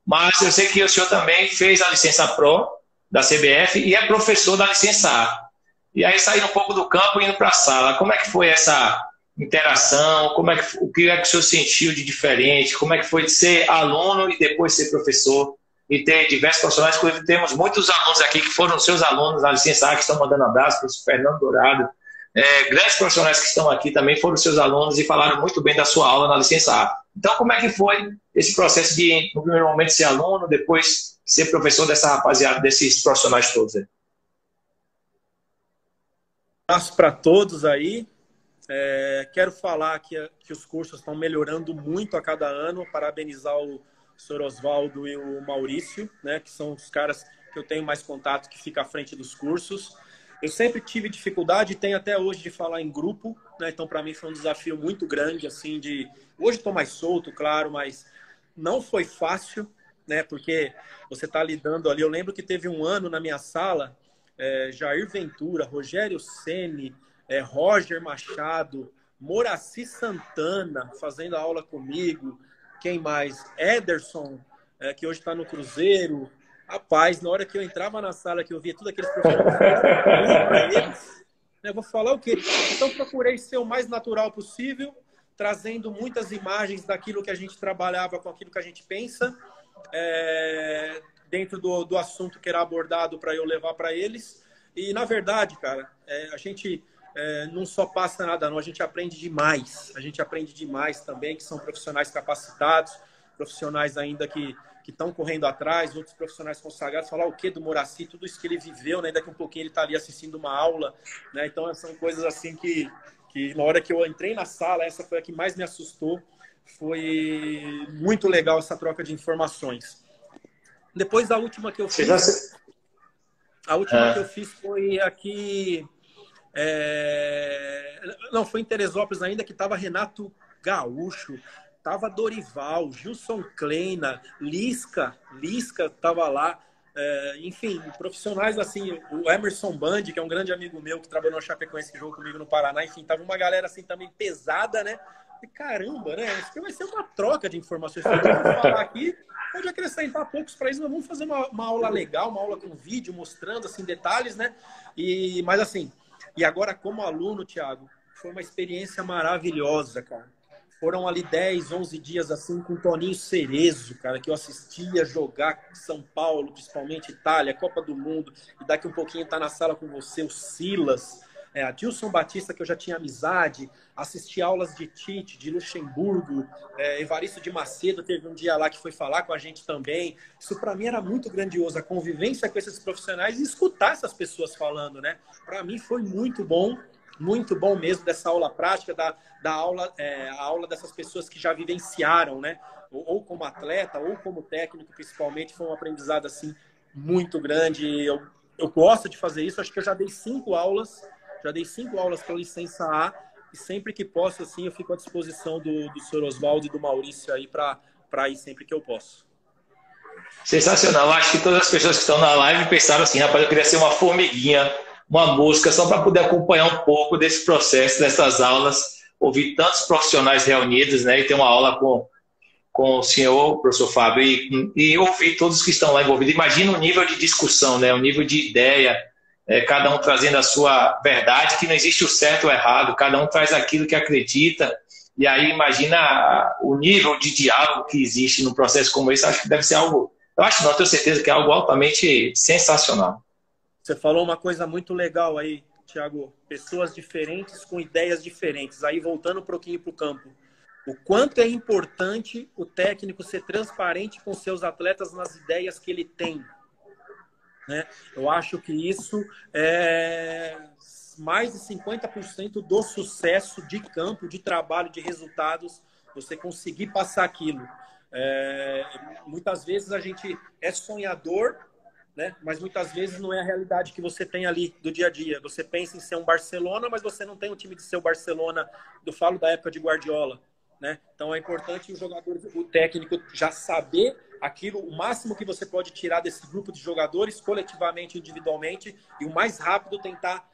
Mas eu sei que o senhor também fez a licença Pro da CBF e é professor da licença A. E aí saindo um pouco do campo e indo para a sala. Como é que foi essa interação? O que é que o senhor sentiu de diferente? Como é que foi de ser aluno e depois ser professor? E ter diversos profissionais, inclusive temos muitos alunos aqui que foram seus alunos na licença A, que estão mandando abraço para o Fernando Dourado. Grandes profissionais que estão aqui também foram seus alunos e falaram muito bem da sua aula na licença A. Então, como é que foi esse processo de, no primeiro momento, ser aluno, depois ser professor dessa rapaziada, desses profissionais todos? Um abraço para todos aí. Quero falar que os cursos estão melhorando muito a cada ano. Parabenizar o Sr. Oswaldo e o Maurício, né, que são os caras que eu tenho mais contato, que fica à frente dos cursos. Eu sempre tive dificuldade, e tenho até hoje, de falar em grupo, né? Então para mim foi um desafio muito grande, assim, hoje estou mais solto, claro, mas não foi fácil, né? Porque você está lidando ali. Eu lembro que teve um ano na minha sala, Jair Ventura, Rogério Ceni, Roger Machado, Moraci Santana fazendo aula comigo. Quem mais? Ederson, que hoje está no Cruzeiro. Rapaz, na hora que eu entrava na sala, que eu via tudo aqueles professores, eu vou falar o quê? Então, procurei ser o mais natural possível, trazendo muitas imagens daquilo que a gente trabalhava com aquilo que a gente pensa, dentro do assunto que era abordado para eu levar para eles. E, na verdade, cara, a gente... não só passa nada, não. A gente aprende demais. A gente aprende demais também, que são profissionais capacitados, profissionais ainda que estão correndo atrás, outros profissionais consagrados. Falar o que do Moraci, tudo isso que ele viveu, né? Daqui a um pouquinho ele está ali assistindo uma aula, né? Então, são coisas assim que na hora que eu entrei na sala, essa foi a que mais me assustou. Foi muito legal essa troca de informações. Depois, a última que eu fiz... A última que eu fiz foi aqui... Não, foi em Teresópolis ainda, que estava Renato Gaúcho, estava Dorival, Gilson Kleina, Lisca estava lá, enfim, profissionais assim, o Emerson Band, que é um grande amigo meu que trabalhou no Chapecoense, que jogou comigo no Paraná, enfim, tava uma galera assim também pesada, né? E caramba, né? Isso aqui vai ser uma troca de informações. Vamos falar aqui, pode acrescentar poucos para isso, mas vamos fazer uma aula legal, uma aula com vídeo, mostrando assim detalhes, né? Mas assim, e agora como aluno, Thiago, foi uma experiência maravilhosa, cara. Foram ali 10, 11 dias assim com o Toninho Cerezo, cara, que eu assistia jogar São Paulo, principalmente Itália, Copa do Mundo, e daqui um pouquinho tá na sala com você, o Silas. Adilson Batista, que eu já tinha amizade, assisti aulas de Tite, de Luxemburgo, Evaristo de Macedo teve um dia lá que foi falar com a gente também. Isso para mim era muito grandioso, a convivência com esses profissionais e escutar essas pessoas falando, né? Para mim foi muito bom mesmo dessa aula prática, a aula dessas pessoas que já vivenciaram, né? Ou como atleta, ou como técnico, principalmente, foi um aprendizado assim muito grande. Eu gosto de fazer isso, acho que eu já dei 5 aulas para licença A, e sempre que posso, assim, eu fico à disposição do Sr. Oswaldo e do Maurício aí para ir sempre que eu posso. Sensacional. Acho que todas as pessoas que estão na live pensaram assim, rapaz, eu queria ser uma formiguinha, uma mosca, só para poder acompanhar um pouco desse processo, dessas aulas, ouvir tantos profissionais reunidos, né, e ter uma aula com o senhor, professor Fábio, e ouvir todos que estão lá envolvidos. Imagina o nível de discussão, né? O nível de ideia, cada um trazendo a sua verdade, que não existe o certo ou o errado, cada um traz aquilo que acredita, e aí imagina o nível de diálogo que existe num processo como esse. Acho que deve ser algo, eu acho não, tenho certeza que é algo altamente sensacional. Você falou uma coisa muito legal aí, Thiago, pessoas diferentes com ideias diferentes, aí voltando um pouquinho para o campo. O quanto é importante o técnico ser transparente com seus atletas nas ideias que ele tem, né? Eu acho que isso é mais de 50% do sucesso de campo, de trabalho, de resultados, você conseguir passar aquilo. Muitas vezes a gente é sonhador, né? Mas muitas vezes não é a realidade que você tem ali do dia a dia. Você pensa em ser um Barcelona, mas você não tem o time de ser o Barcelona, eu falo da época de Guardiola, né? Então é importante o jogador, o técnico já saber aquilo, o máximo que você pode tirar desse grupo de jogadores, coletivamente, individualmente, e o mais rápido tentar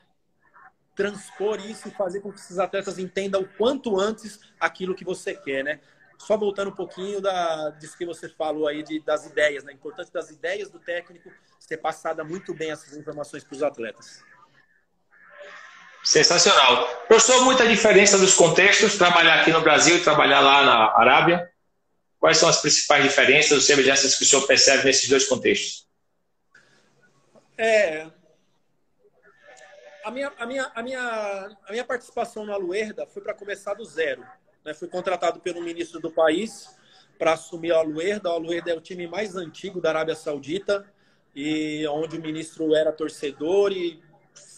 transpor isso e fazer com que esses atletas entendam o quanto antes aquilo que você quer, né? Só voltando um pouquinho disso que você falou aí, das ideias, né? A importância das ideias do técnico ser passada muito bem essas informações para os atletas. Sensacional. Professor, muita diferença dos contextos, trabalhar aqui no Brasil e trabalhar lá na Arábia? Quais são as principais diferenças ou semelhanças que o senhor percebe nesses dois contextos? A minha participação no Al-Werda foi para começar do zero, né? Fui contratado pelo ministro do país para assumir o Al-Werda. O Al-Werda é o time mais antigo da Arábia Saudita, e onde o ministro era torcedor e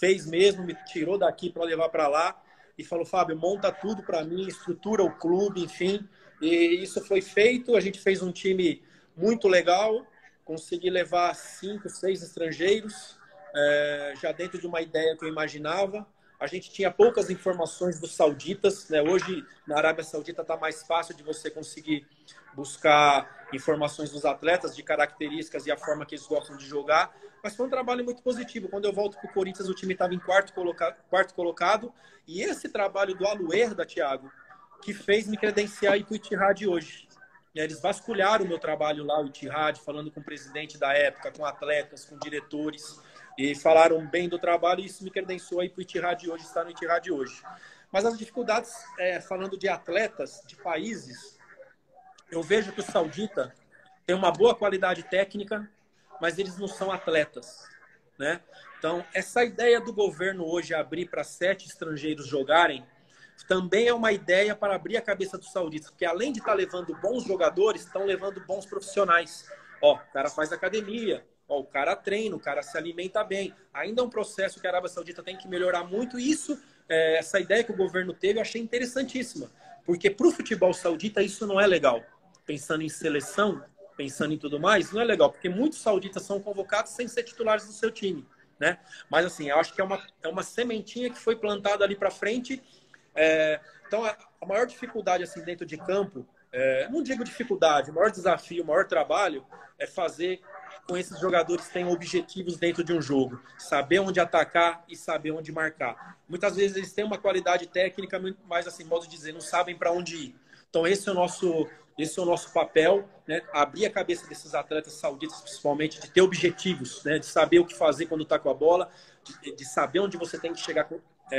fez mesmo, me tirou daqui para levar para lá e falou: Fábio, monta tudo para mim, estrutura o clube, enfim. E isso foi feito, a gente fez um time muito legal, consegui levar 5, 6 estrangeiros, já dentro de uma ideia que eu imaginava. A gente tinha poucas informações dos sauditas, né? Hoje, na Arábia Saudita, está mais fácil de você conseguir buscar informações dos atletas, de características e a forma que eles gostam de jogar. Mas foi um trabalho muito positivo. Quando eu volto para o Corinthians, o time estava em quarto colocado. E esse trabalho do Al-Werda, Thiago, que fez me credenciar aí para o Ittihad hoje. Eles vasculharam o meu trabalho lá, o Ittihad, falando com o presidente da época, com atletas, com diretores, e falaram bem do trabalho, e isso me credenciou aí para o Ittihad hoje, estar no Ittihad hoje. Mas as dificuldades, falando de atletas, de países, eu vejo que o saudita tem uma boa qualidade técnica, mas eles não são atletas, né? Então, essa ideia do governo hoje abrir para 7 estrangeiros jogarem, também é uma ideia para abrir a cabeça dos sauditas, porque além de estar levando bons jogadores, estão levando bons profissionais. O cara faz academia, o cara treina, o cara se alimenta bem. Ainda é um processo que a Arábia Saudita tem que melhorar muito, e isso, essa ideia que o governo teve, eu achei interessantíssima, porque para o futebol saudita isso não é legal. Pensando em seleção, pensando em tudo mais, não é legal, porque muitos sauditas são convocados sem ser titulares do seu time, né? Mas assim, eu acho que é uma sementinha que foi plantada ali para frente. Então, a maior dificuldade assim dentro de campo, não digo dificuldade, o maior desafio, o maior trabalho é fazer com esses jogadores tenham objetivos dentro de um jogo, saber onde atacar e saber onde marcar. Muitas vezes eles têm uma qualidade técnica, mas assim, modo de dizer, não sabem para onde ir. Então esse é o nosso papel, né? Abrir a cabeça desses atletas sauditas, principalmente, de ter objetivos, né? De saber o que fazer quando está com a bola, de saber onde você tem que chegar,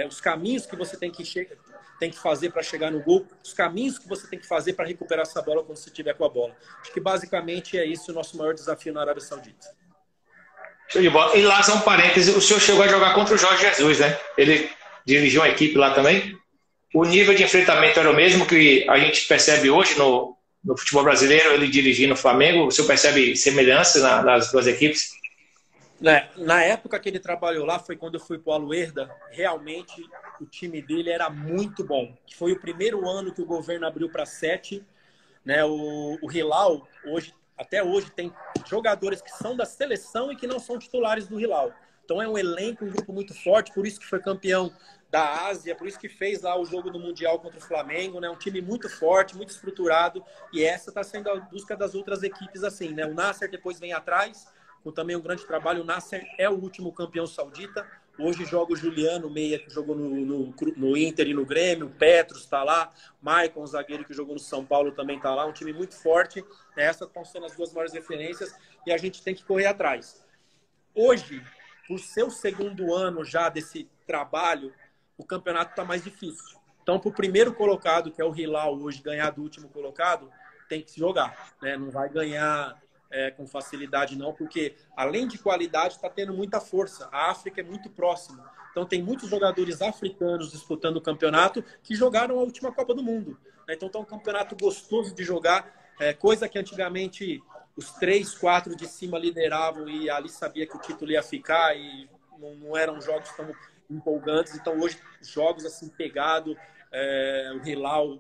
os caminhos que você tem que fazer para chegar no gol, os caminhos que você tem que fazer para recuperar essa bola quando você estiver com a bola. Acho que basicamente é isso o nosso maior desafio na Arábia Saudita. Show de bola. E lá, só um parêntese, o senhor chegou a jogar contra o Jorge Jesus, né? Ele dirigiu uma equipe lá também. O nível de enfrentamento era o mesmo que a gente percebe hoje no futebol brasileiro, ele dirigindo o Flamengo. Você percebe semelhança nas duas equipes? Na época que ele trabalhou lá, foi quando eu fui para o Aluerda, realmente o time dele era muito bom. Foi o primeiro ano que o governo abriu para 7. Né? O Hilal, até hoje, tem jogadores que são da seleção e que não são titulares do Hilal. Então é um elenco, um grupo muito forte, por isso que foi campeão da Ásia, por isso que fez lá o jogo do Mundial contra o Flamengo, né? Um time muito forte, muito estruturado, e essa está sendo a busca das outras equipes assim, né? O Nasser depois vem atrás, com também um grande trabalho. O Nasser é o último campeão saudita, hoje joga o Juliano, meia, que jogou no Inter e no Grêmio, o Petros está lá, Maicon, zagueiro que jogou no São Paulo, também está lá, um time muito forte. Essas estão sendo as duas maiores referências e a gente tem que correr atrás. Hoje, por ser o segundo ano já desse trabalho, o campeonato está mais difícil. Então, para o primeiro colocado, que é o Hilal hoje, ganhar do último colocado, tem que se jogar, né? Não vai ganhar com facilidade não, porque além de qualidade, está tendo muita força. A África é muito próxima. Então, tem muitos jogadores africanos disputando o campeonato que jogaram a última Copa do Mundo. Então, está um campeonato gostoso de jogar, coisa que antigamente os 3, 4 de cima lideravam e ali sabia que o título ia ficar e não eram jogos tão empolgantes. Então, hoje, jogos assim, pegado. O Hilal,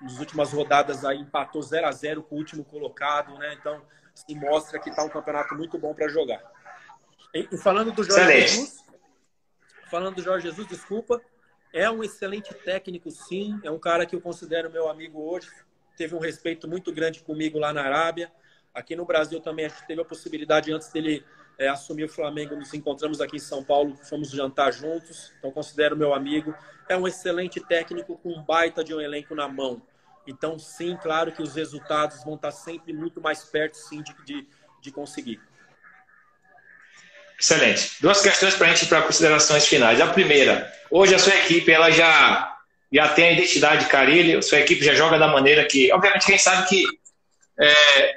nas últimas rodadas, aí, empatou 0-0 com o último colocado, né? Então, assim, mostra que está um campeonato muito bom para jogar. E falando do Jorge Jesus, desculpa, é um excelente técnico, sim. É um cara que eu considero meu amigo hoje. Teve um respeito muito grande comigo lá na Arábia. Aqui no Brasil também a gente teve a possibilidade, antes dele assumir o Flamengo, nos encontramos aqui em São Paulo, fomos jantar juntos. Então, considero meu amigo. É um excelente técnico com um baita de um elenco na mão. Então, sim, claro que os resultados vão estar sempre muito mais perto, sim, de conseguir. Excelente. Duas questões para a gente ir para considerações finais. A primeira, hoje a sua equipe ela já tem a identidade Carille, a sua equipe já joga da maneira que, obviamente, quem sabe que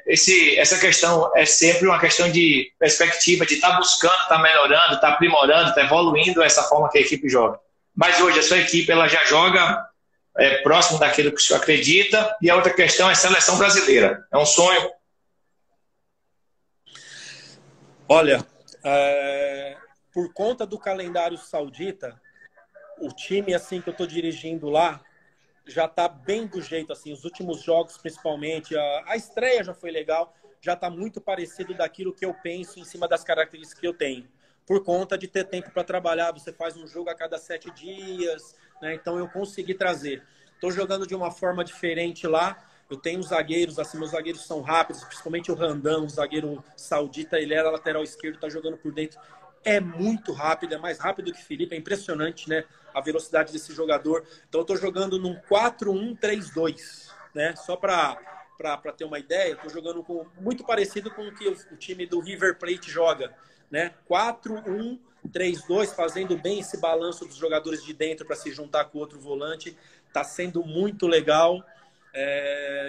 essa questão é sempre uma questão de perspectiva, de estar buscando, estar melhorando, estar aprimorando, estar evoluindo essa forma que a equipe joga. Mas hoje a sua equipe ela já joga próximo daquilo que o senhor acredita. E a outra questão é a seleção brasileira. É um sonho? Olha, por conta do calendário saudita, o time assim que eu estou dirigindo lá já está bem do jeito, assim, os últimos jogos principalmente, a estreia já foi legal, já está muito parecido daquilo que eu penso em cima das características que eu tenho. Por conta de ter tempo para trabalhar, você faz um jogo a cada 7 dias, né? Então eu consegui trazer. Estou jogando de uma forma diferente lá. Eu tenho zagueiros, assim, meus zagueiros são rápidos, principalmente o Randão, o zagueiro saudita, ele era lateral esquerdo, está jogando por dentro. É muito rápido, é mais rápido que o Felipe, é impressionante, né? A velocidade desse jogador. Então eu estou jogando num 4-1-3-2, né? Só para ter uma ideia, estou jogando muito parecido com o que o time do River Plate joga, né? 4-1-3-2, fazendo bem esse balanço dos jogadores de dentro para se juntar com o outro volante. Está sendo muito legal.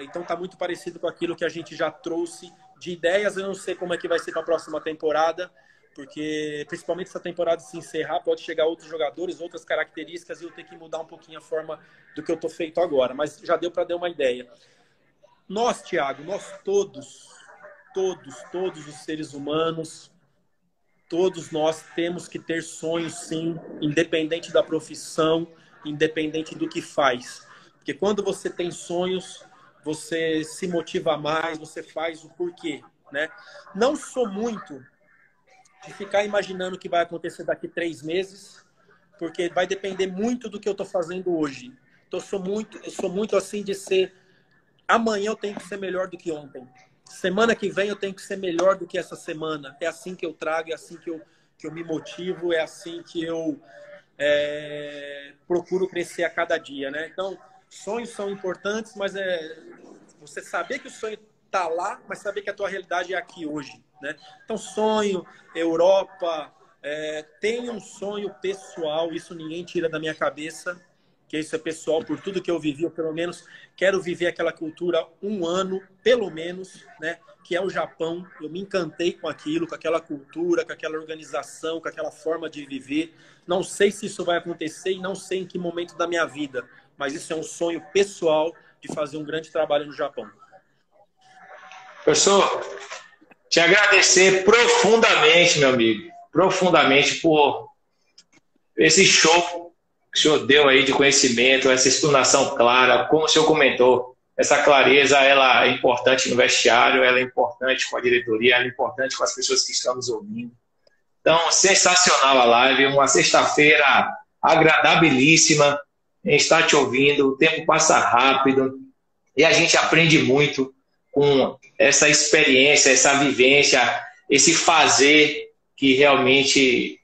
Então está muito parecido com aquilo que a gente já trouxe de ideias. Eu não sei como é que vai ser para a próxima temporada, porque principalmente essa temporada se encerrar, pode chegar outros jogadores, outras características, e eu ter que mudar um pouquinho a forma do que eu estou feito agora. Mas já deu para dar uma ideia. Nós, Thiago, nós todos os seres humanos, todos nós temos que ter sonhos, sim, independente da profissão, independente do que faz. Porque quando você tem sonhos, você se motiva mais, você faz o porquê, né? Não sou muito de ficar imaginando o que vai acontecer daqui 3 meses, porque vai depender muito do que eu estou fazendo hoje. Então, eu sou muito assim de ser... Amanhã eu tenho que ser melhor do que ontem. Semana que vem eu tenho que ser melhor do que essa semana. É assim que eu trago, é assim que eu me motivo, é assim que eu procuro crescer a cada dia, né? Então, sonhos são importantes, mas você saber que o sonho está lá, mas saber que a tua realidade é aqui hoje, né? Então, sonho, Europa, tenho um sonho pessoal, isso ninguém tira da minha cabeça, porque isso é pessoal, por tudo que eu vivi, eu pelo menos quero viver aquela cultura um ano, pelo menos, né? Que é o Japão. Eu me encantei com aquilo, com aquela cultura, com aquela organização, com aquela forma de viver. Não sei se isso vai acontecer e não sei em que momento da minha vida, mas isso é um sonho pessoal de fazer um grande trabalho no Japão. Professor, te agradecer profundamente, meu amigo, profundamente por esse show que o senhor deu aí de conhecimento, essa explanação clara, como o senhor comentou, essa clareza, ela é importante no vestiário, ela é importante com a diretoria, ela é importante com as pessoas que estão nos ouvindo. Então, sensacional a live, uma sexta-feira agradabilíssima, a gente está te ouvindo, o tempo passa rápido e a gente aprende muito com essa experiência, essa vivência, esse fazer que realmente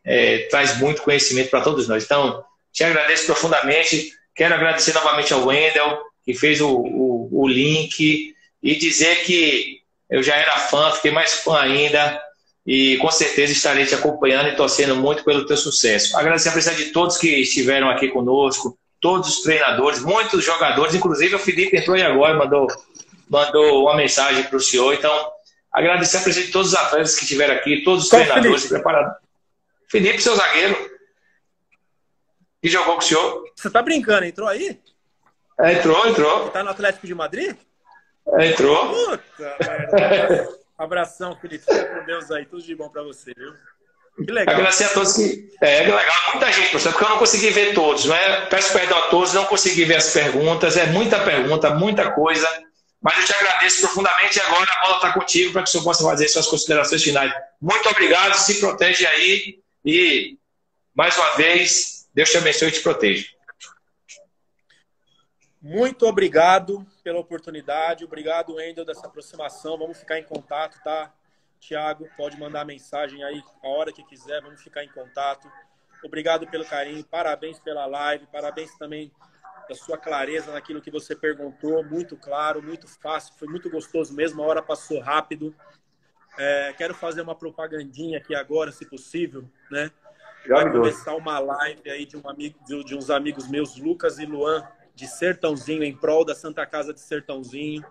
traz muito conhecimento para todos nós. Então, te agradeço profundamente. Quero agradecer novamente ao Wendel, que fez o link, e dizer que eu já era fã, fiquei mais fã ainda, e com certeza estarei te acompanhando e torcendo muito pelo teu sucesso. Agradecer a presença de todos que estiveram aqui conosco, todos os treinadores, muitos jogadores, inclusive o Felipe entrou aí agora, mandou uma mensagem para o senhor. Então, agradecer a presença de todos os atletas que estiveram aqui, todos os treinadores preparados. Felipe, seu zagueiro, que jogou com o senhor. Você tá brincando, entrou aí? Entrou. Você tá no Atlético de Madrid? Entrou. Puta merda. Abração, Felipe. Fica com Deus aí. Tudo de bom para você, viu? Que legal. Agradecer a todos que... legal. Muita gente, professor, porque eu não consegui ver todos, né? Peço perdão a todos, não consegui ver as perguntas. É muita pergunta, muita coisa. Mas eu te agradeço profundamente e agora a bola está contigo para que o senhor possa fazer suas considerações finais. Muito obrigado, se protege aí e, mais uma vez, Deus te abençoe e te proteja. Muito obrigado pela oportunidade. Obrigado, Wendel, dessa aproximação. Vamos ficar em contato, tá? Tiago, pode mandar mensagem aí a hora que quiser. Vamos ficar em contato. Obrigado pelo carinho. Parabéns pela live. Parabéns também da sua clareza naquilo que você perguntou. Muito claro, muito fácil. Foi muito gostoso mesmo. A hora passou rápido. Quero fazer uma propagandinha aqui agora, se possível, né? Vai começar uma live aí de uns amigos meus, Lucas e Luan, de Sertãozinho, em prol da Santa Casa de Sertãozinho.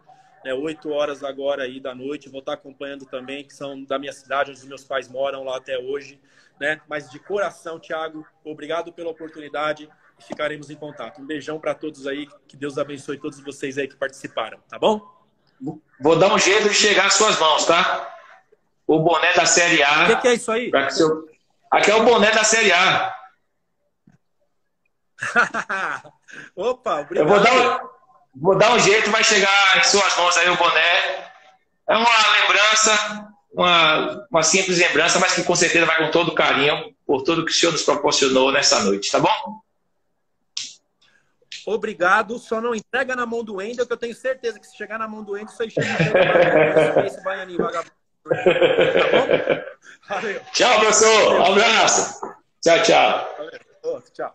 8 horas agora aí da noite. Vou estar acompanhando também, que são da minha cidade, onde os meus pais moram lá até hoje, né? Mas de coração, Thiago, obrigado pela oportunidade e ficaremos em contato. Um beijão para todos aí. Que Deus abençoe todos vocês aí que participaram, tá bom? Vou dar um jeito de chegar às suas mãos, tá? O boné da Série A. O que é isso aí? Aqui é o boné da Série A. Opa, obrigado. Eu vou dar um jeito, vai chegar em suas mãos aí o boné. É uma lembrança, uma simples lembrança, mas que com certeza vai com todo carinho por tudo que o senhor nos proporcionou nessa noite, tá bom? Obrigado. Só não entrega na mão do Wendel, que eu tenho certeza que se chegar na mão do Wendel, isso aí chega esse baianinho vagabundo. Tá bom? Valeu. Tchau, professor. Um abraço. Tchau. Valeu. Tchau.